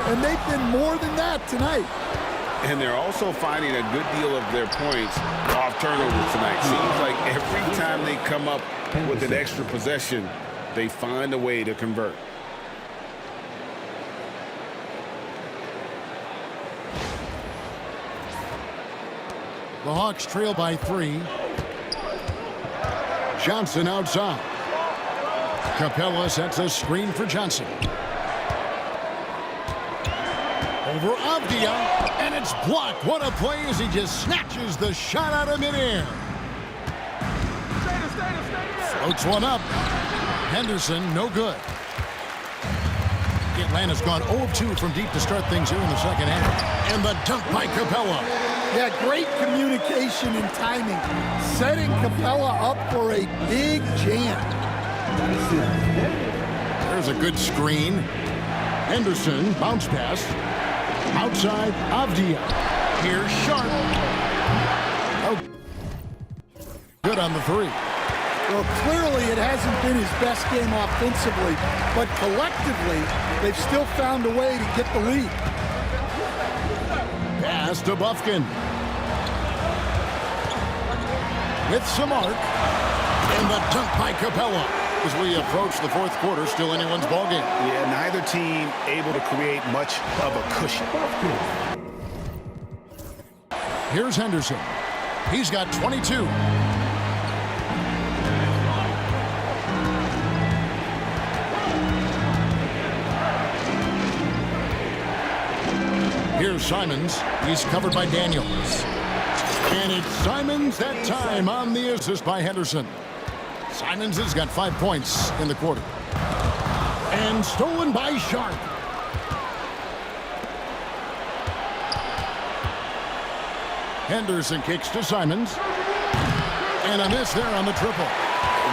And they've been more than that tonight. And they're also finding a good deal of their points off turnovers tonight. Seems like every time they come up with an extra possession, they find a way to convert. The Hawks trail by 3. Johnson outside. Capella sets a screen for Johnson. Over Avdia, and it's blocked. What a play as he just snatches the shot out of midair. Floats one up. Henderson, no good. Atlanta's gone 0-2 from deep to start things here in the second half. And the dunk by Capella. Yeah, great communication and timing. Setting Capella up for a big jam. There's a good screen. Henderson, bounce pass. Outside, Avdia. Here's Sharp. Oh, good on the 3. Well, clearly it hasn't been his best game offensively, but collectively, they've still found a way to get the lead. Pass to Bufkin. With some arc. And the dunk by Capella. as we approach the fourth quarter. Still anyone's ballgame. Yeah, neither team able to create much of a cushion. Here's Henderson. He's got 22. Here's Simons. He's covered by Daniels. And it's Simons that time on the assist by Henderson. Simons has got 5 points in the quarter. And stolen by Sharp. Henderson kicks to Simons. And a miss there on the triple.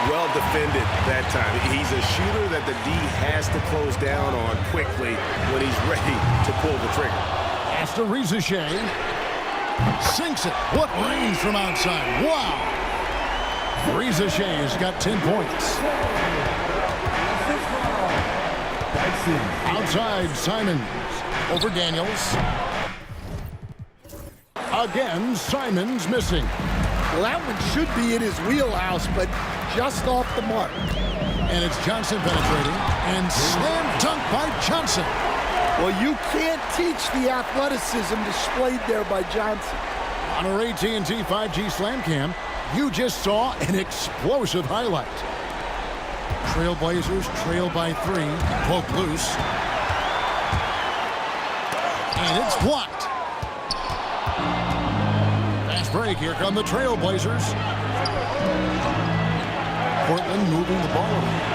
Well defended that time. He's a shooter that the D has to close down on quickly when he's ready to pull the trigger. Pass to Rizachet. Sinks it. What range from outside. Wow. Rizachet has got 10 points. Outside, Simons. Over Daniels. Again, Simons missing. Well, that one should be in his wheelhouse, but just off the mark. And it's Johnson penetrating. And slam dunk by Johnson. Well, you can't teach the athleticism displayed there by Johnson. On our AT&T 5G Slam Cam, you just saw an explosive highlight. Trailblazers trail by 3. Poke loose. And it's blocked. Fast break. Here come the Trailblazers. Portland moving the ball around.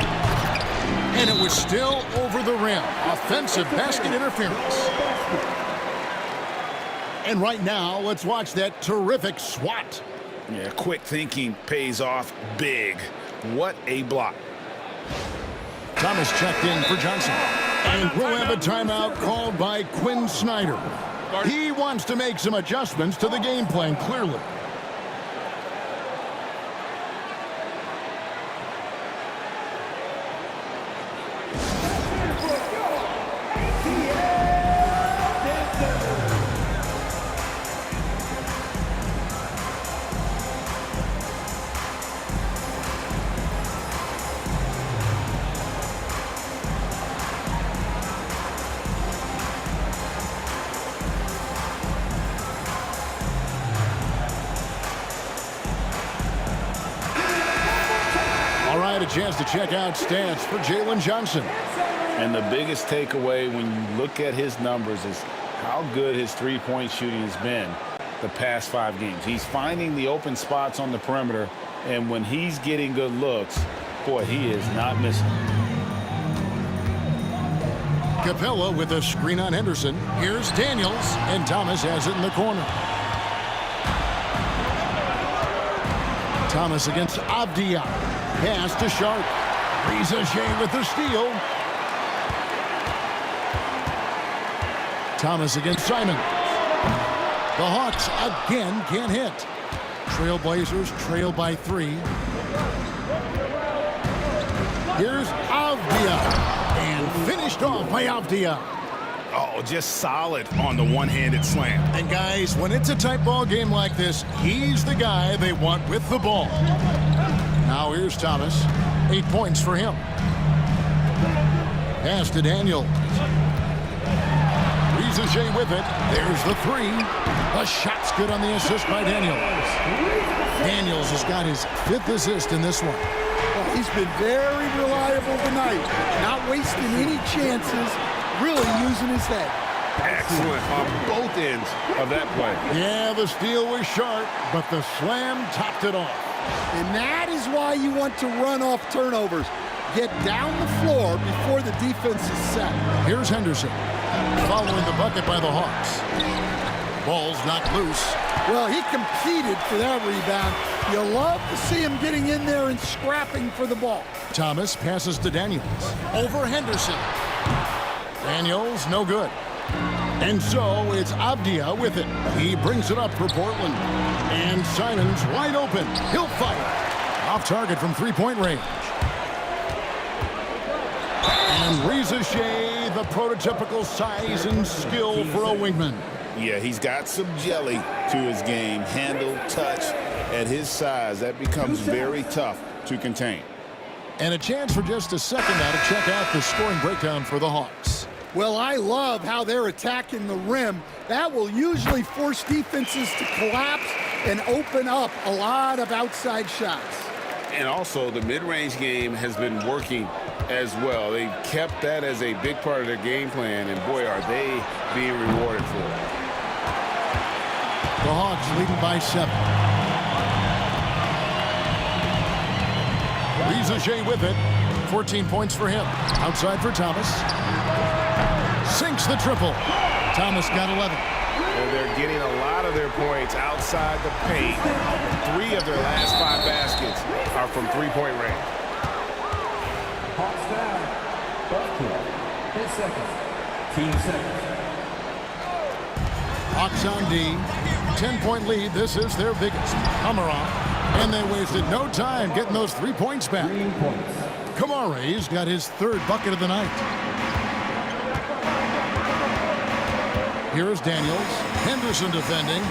And it was still over the rim. Offensive basket interference. And right now, let's watch that terrific swat. Yeah, quick thinking pays off big. What a block. Thomas checked in for Johnson. And we'll have a timeout called by Quinn Snyder. He wants to make some adjustments to the game plan, clearly. A chance to check out stats for Jalen Johnson. And the biggest takeaway when you look at his numbers is how good his three-point shooting has been the past 5 games. He's finding the open spots on the perimeter, and when he's getting good looks, boy, he is not missing. Capella with a screen on Henderson. Here's Daniels, and Thomas has it in the corner. Thomas against Avdia. Pass to Sharp. Rizachet with the steal. Thomas against Simon. The Hawks again can't hit. Trailblazers trail by 3. Here's Avdia. And finished off by Avdia. Oh, just solid on the one-handed slam. And guys, when it's a tight ball game like this, he's the guy they want with the ball. Now here's Thomas. 8 points for him. Pass to Daniels. Rizachet with it. There's the 3. The shot's good on the assist by Daniels. Daniels has got his 5th assist in this one. Well, he's been very reliable tonight. Not wasting any chances. Really using his head. Excellent on both ends of that play. Yeah, the steal was sharp, but the slam topped it off. And that is why you want to run off turnovers. Get down the floor before the defense is set. Here's Henderson. Following the bucket by the Hawks. Ball's knocked loose. Well, he competed for that rebound. You love to see him getting in there and scrapping for the ball. Thomas passes to Daniels. Over Henderson. Daniels, no good. And so it's Avdia with it. He brings it up for Portland. And Simons wide open. He'll fire. Off target from 3-point range. And Rizachet, the prototypical size and skill for a wingman. Yeah, he's got some jelly to his game. Handle, touch. At his size, that becomes very tough to contain. And a chance for just a second now to check out the scoring breakdown for the Hawks. Well, I love how they're attacking the rim. That will usually force defenses to collapse and open up a lot of outside shots. And also, the mid-range game has been working as well. They kept that as a big part of their game plan, and boy, are they being rewarded for it. The Hawks leading by 7. Riza with it. 14 points for him. Outside for Thomas. Sinks the triple. Thomas got 11. And they're getting a lot of their points outside the paint. 3 of their last 5 baskets are from three-point range. Hawks down. Bucket. 10 seconds. Team seconds. Hawks on D. 10-point lead. This is their biggest. Amaral. And they wasted no time getting those 3 points back. 3 points. Kamare's got his 3rd bucket of the night. Here's Daniels. Henderson defending.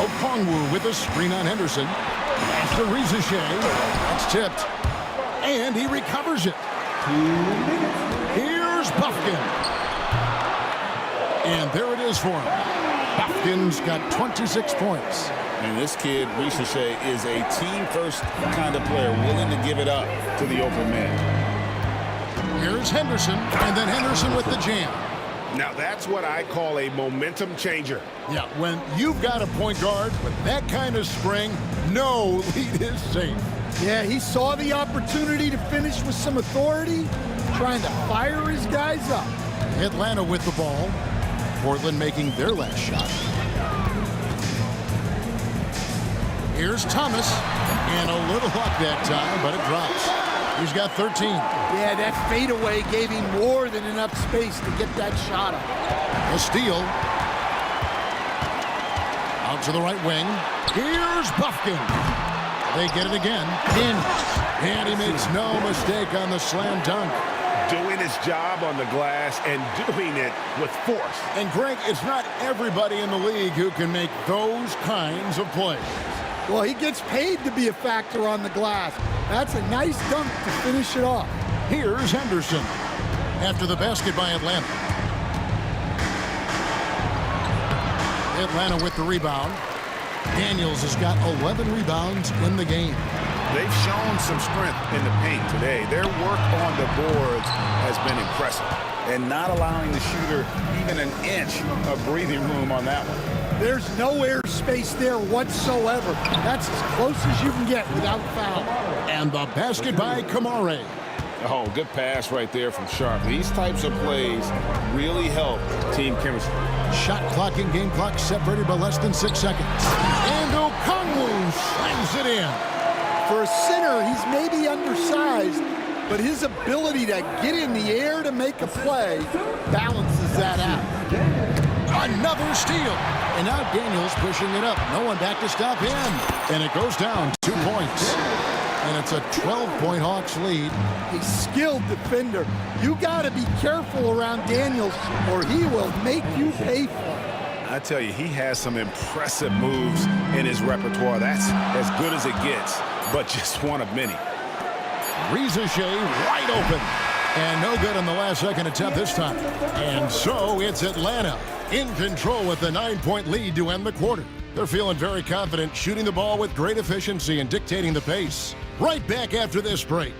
Okongwu with a screen on Henderson. Pass to Riza. That's tipped. And he recovers it. 2 minutes. Here's Buffkin. And there it is for him. Buffkin's got 26 points. And this kid, Riza, is a team-first kind of player, willing to give it up to the open man. Here's Henderson, and then Henderson with the jam. Now, that's what I call a momentum changer. Yeah, when you've got a point guard with that kind of spring, no lead is safe. Yeah, he saw the opportunity to finish with some authority, trying to fire his guys up. Atlanta with the ball. Portland making their last shot. Here's Thomas, and a little luck that time, but it drops. He's got 13. Yeah, that fadeaway gave him more than enough space to get that shot up. A steal. Out to the right wing. Here's Buffkin. They get it again. In. And he makes no mistake on the slam dunk. Doing his job on the glass and doing it with force. And Greg, it's not everybody in the league who can make those kinds of plays. Well, he gets paid to be a factor on the glass. That's a nice dunk to finish it off. Here's Henderson after the basket by Atlanta. Atlanta with the rebound. Daniels has got 11 rebounds in the game. They've shown some strength in the paint today. Their work on the boards has been impressive. And not allowing the shooter even an inch of breathing room on that one. There's no air space there whatsoever. That's as close as you can get without foul. And the basket by Kamare. Oh, good pass right there from Sharp. These types of plays really help team chemistry. Shot clock and game clock separated by less than 6 seconds. And Okongwu slams it in. For a center, he's maybe undersized, but his ability to get in the air to make a play balances that out. Another steal. And now Daniels pushing it up. No one back to stop him. And it goes down 2 points. And it's a 12-point Hawks lead. A skilled defender. You got to be careful around Daniels or he will make you pay for it. I tell you, he has some impressive moves in his repertoire. That's as good as it gets, but just one of many. Riza wide open. And no good on the last second attempt this time. And so it's Atlanta in control with the 9-point lead to end the quarter. They're feeling very confident, shooting the ball with great efficiency and dictating the pace. Right back after this break.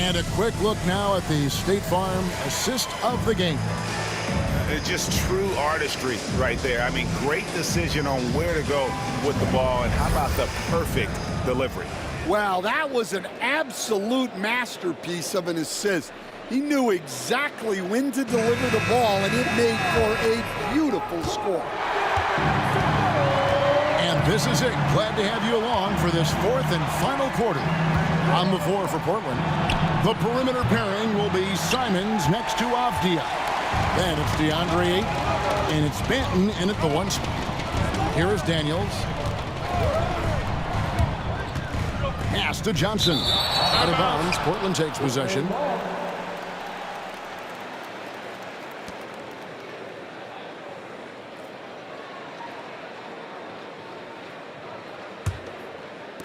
And a quick look now at the State Farm assist of the game. It's just true artistry right there. I mean, great decision on where to go with the ball, and how about the perfect delivery? Wow, that was an absolute masterpiece of an assist. He knew exactly when to deliver the ball, and it made for a beautiful score. And this is it. Glad to have you along for this 4th and final quarter. On the floor for Portland, the perimeter pairing will be Simons next to Avdia. Then it's DeAndre Ayton, and it's Banton in at the 1 spot. Here is Daniels. Pass to Johnson. Out of bounds. Portland takes possession.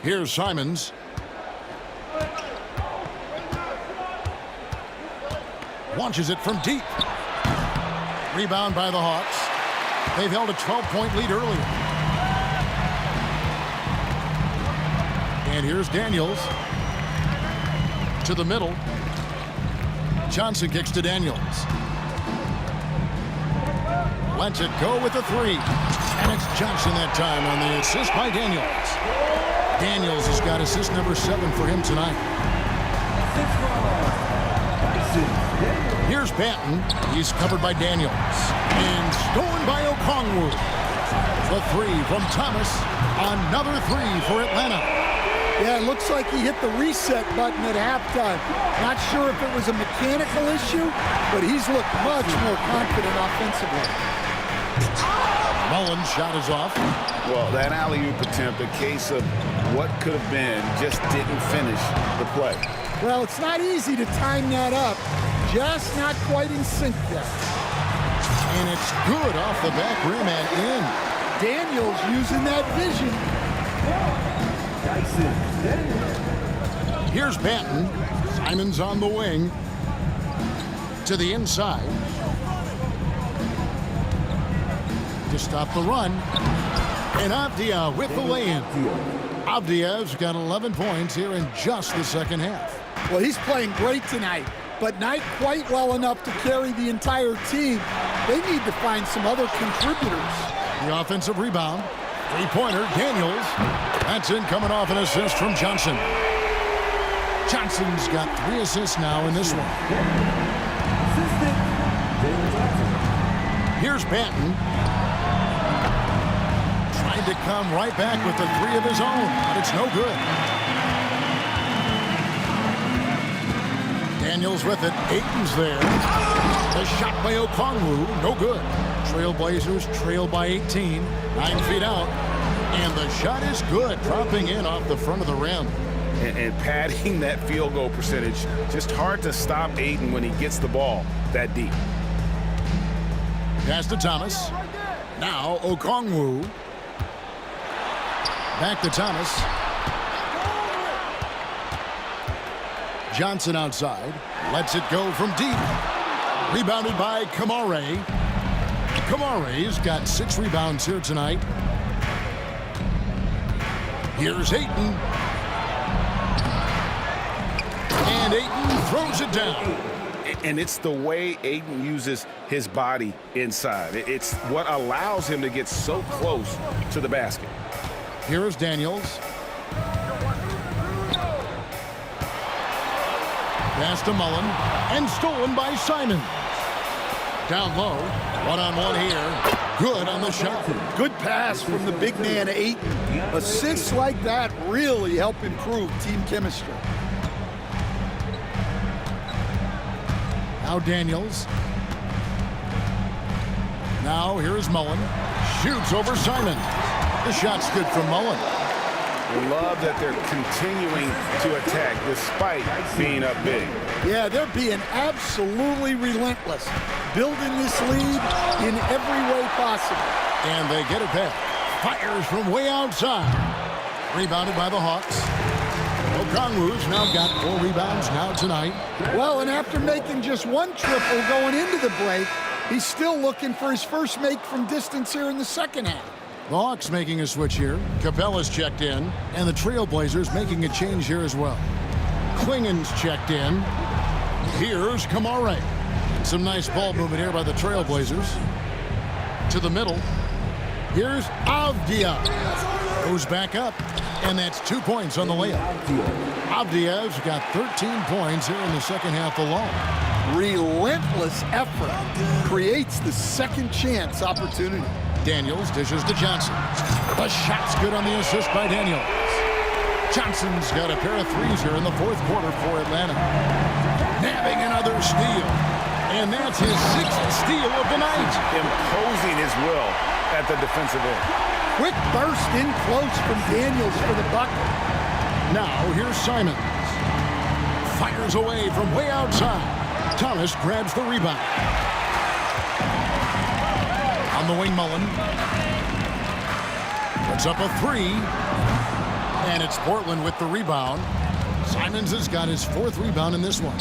Here's Simons. Launches it from deep. Rebound by the Hawks. They've held a 12-point lead earlier. And here's Daniels. To the middle. Johnson kicks to Daniels. Lets it go with a three. And it's Johnson that time on the assist by Daniels. Daniels has got assist number 7 for him tonight. Here's Banton. He's covered by Daniels. And stolen by Okongwu. The three from Thomas. Another three for Atlanta. Yeah, it looks like he hit the reset button at halftime. Not sure if it was a mechanical issue, but he's looked much more confident offensively. Mullen's shot is off. Well, that alley-oop attempt, a case of what could have been, just didn't finish the play. Well, it's not easy to time that up. Just not quite in sync yet. And it's good off the back rim and in. Daniels using that vision. Here's Banton. Simons on the wing. To the inside. To stop the run. And Avdia with the lay-in. Avdia's got 11 points here in just the second half. Well, he's playing great tonight, but not quite well enough to carry the entire team. They need to find some other contributors. The offensive rebound. Three-pointer, Daniels. That's in, coming off an assist from Johnson. Johnson's got 3 assists now in this one. Here's Banton. Trying to come right back with the 3 of his own, but it's no good. Daniels with it. Ayton's there. The shot by Okongwu, no good. Trailblazers trail by 18. 9 feet out. And the shot is good, dropping in off the front of the rim. And padding that field goal percentage. Just hard to stop Ayton when he gets the ball that deep. Pass to Thomas. Now Okongwu. Back to Thomas. Johnson outside. Lets it go from deep. Rebounded by Kamare. Kamare's got 6 rebounds here tonight. Here's Ayton. And Ayton throws it down. And it's the way Ayton uses his body inside. It's what allows him to get so close to the basket. Here's Daniels. Pass to Mullen. And stolen by Simon. Down low. One-on-one here. Good on the shot. Good pass from the big man, Ayton. Assists like that really help improve team chemistry. Now Daniels. Now here's Mullen. Shoots over Simon. The shot's good from Mullen. Love that they're continuing to attack despite being up big. Yeah, they're being absolutely relentless. Building this lead in every way possible. And they get it back. Fires from way outside. Rebounded by the Hawks. Okongwu's now got 4 rebounds now tonight. Well, and after making just 1 triple going into the break, he's still looking for his first make from distance here in the second half. The Hawks making a switch here. Capella's checked in. And the Trailblazers making a change here as well. Klingen's checked in. Here's Kamare. Some nice ball movement here by the Trailblazers. To the middle. Here's Avdia. Goes back up. And that's 2 points on the layup. Avdia's got 13 points here in the second half alone. Relentless effort creates the second chance opportunity. Daniels dishes to Johnson. The shot's good on the assist by Daniels. Johnson's got a pair of threes here in the fourth quarter for Atlanta. Nabbing another steal. And that's his 6th steal of the night. Imposing his will at the defensive end. Quick burst in close from Daniels for the bucket. Now here's Simons. Fires away from way outside. Thomas grabs the rebound. On the wing, Mullen. Puts up a three. And it's Portland with the rebound. Simons has got his 4th rebound in this one.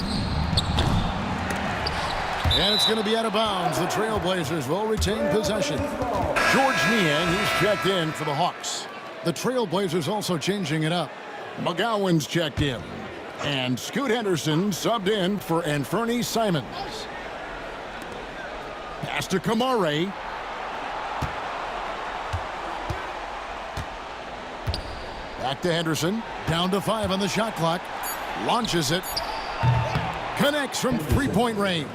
And it's going to be out of bounds. The Trailblazers will retain possession. George Niang, he's checked in for the Hawks. The Trailblazers also changing it up. McGowan's checked in. And Scoot Henderson subbed in for Anfernee Simons. Pass to Kamare. Back to Henderson. Down to 5 on the shot clock. Launches it. Connects from three-point range.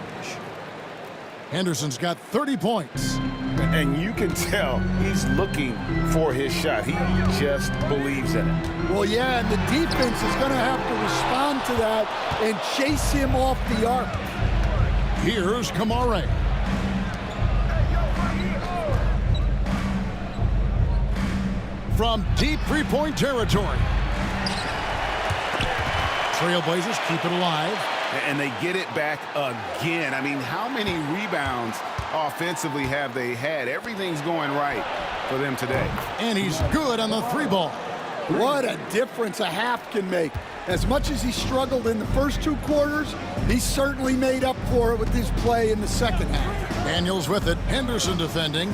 Henderson's got 30 points. And you can tell he's looking for his shot. He just believes in it. Well, yeah, and the defense is going to have to respond to that and chase him off the arc. Here's Kamare. From deep three-point territory. Trailblazers keep it alive. And they get it back again. I mean, how many rebounds offensively have they had? Everything's going right for them today. And he's good on the 3-ball. What a difference a half can make. As much as he struggled in the first 2 quarters, he certainly made up for it with his play in the second half. Daniels with it. Henderson defending.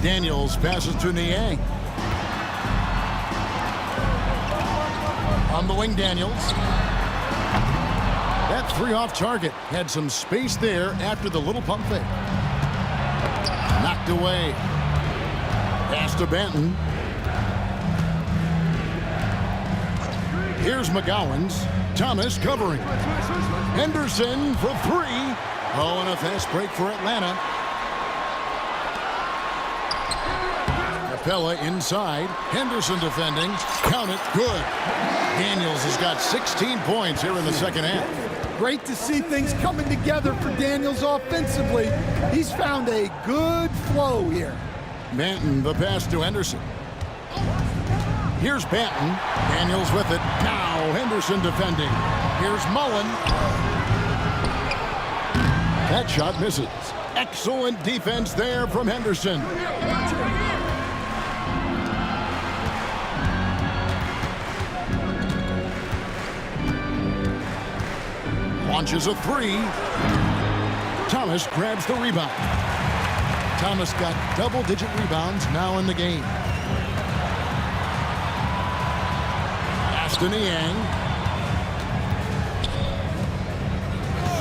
Daniels passes to Niang. On the wing, Daniels. That 3 off target. Had some space there after the little pump fake. Knocked away. Pass to Benton. Here's McGowan's. Thomas covering. Henderson for 3. Oh, and a fast break for Atlanta. Capella inside. Henderson defending. Count it. Good. Daniels has got 16 points here in the second half. Great to see things coming together for Daniels offensively. He's found a good flow here. Banton, the pass to Henderson. Here's Banton. Daniels with it. Now Henderson defending. Here's Mullen. That shot misses. Excellent defense there from Henderson. Launches a 3. Thomas grabs the rebound. Thomas got double-digit rebounds now in the game. Pass to Niang.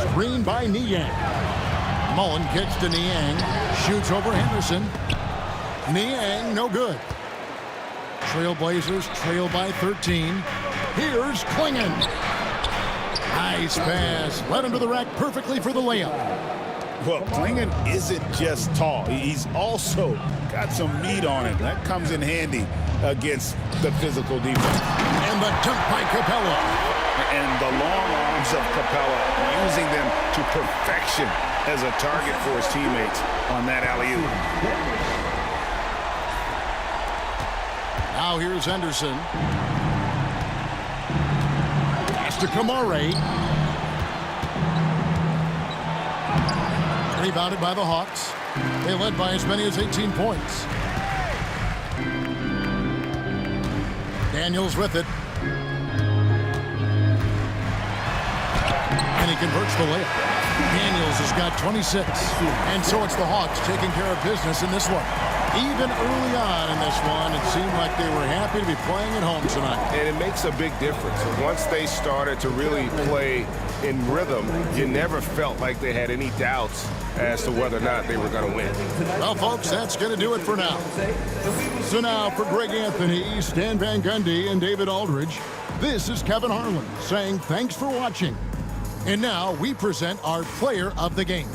Screen by Niang. Mullen kicks to Niang. Shoots over Henderson. Niang, no good. Trailblazers trail by 13. Here's Clingan. Nice pass. Led him to the rack perfectly for the layup. Well, Clingan isn't just tall. He's also got some meat on him. That comes in handy against the physical defense. And the dunk by Capella. And the long arms of Capella, using them to perfection as a target for his teammates on that alley-oop. Now here's Henderson. Pass to Kamare. Rebounded by the Hawks. They led by as many as 18 points. Daniels with it. And he converts the layup. Daniels has got 26. And so it's the Hawks taking care of business in this one. Even early on in this one, it seemed like they were happy to be playing at home tonight. And it makes a big difference. Once they started to really play in rhythm, you never felt like they had any doubts as to whether or not they were going to win. Well, folks, that's going to do it for now. So now for Greg Anthony, Stan Van Gundy, and David Aldridge, this is Kevin Harlan saying thanks for watching. And now we present our player of the game.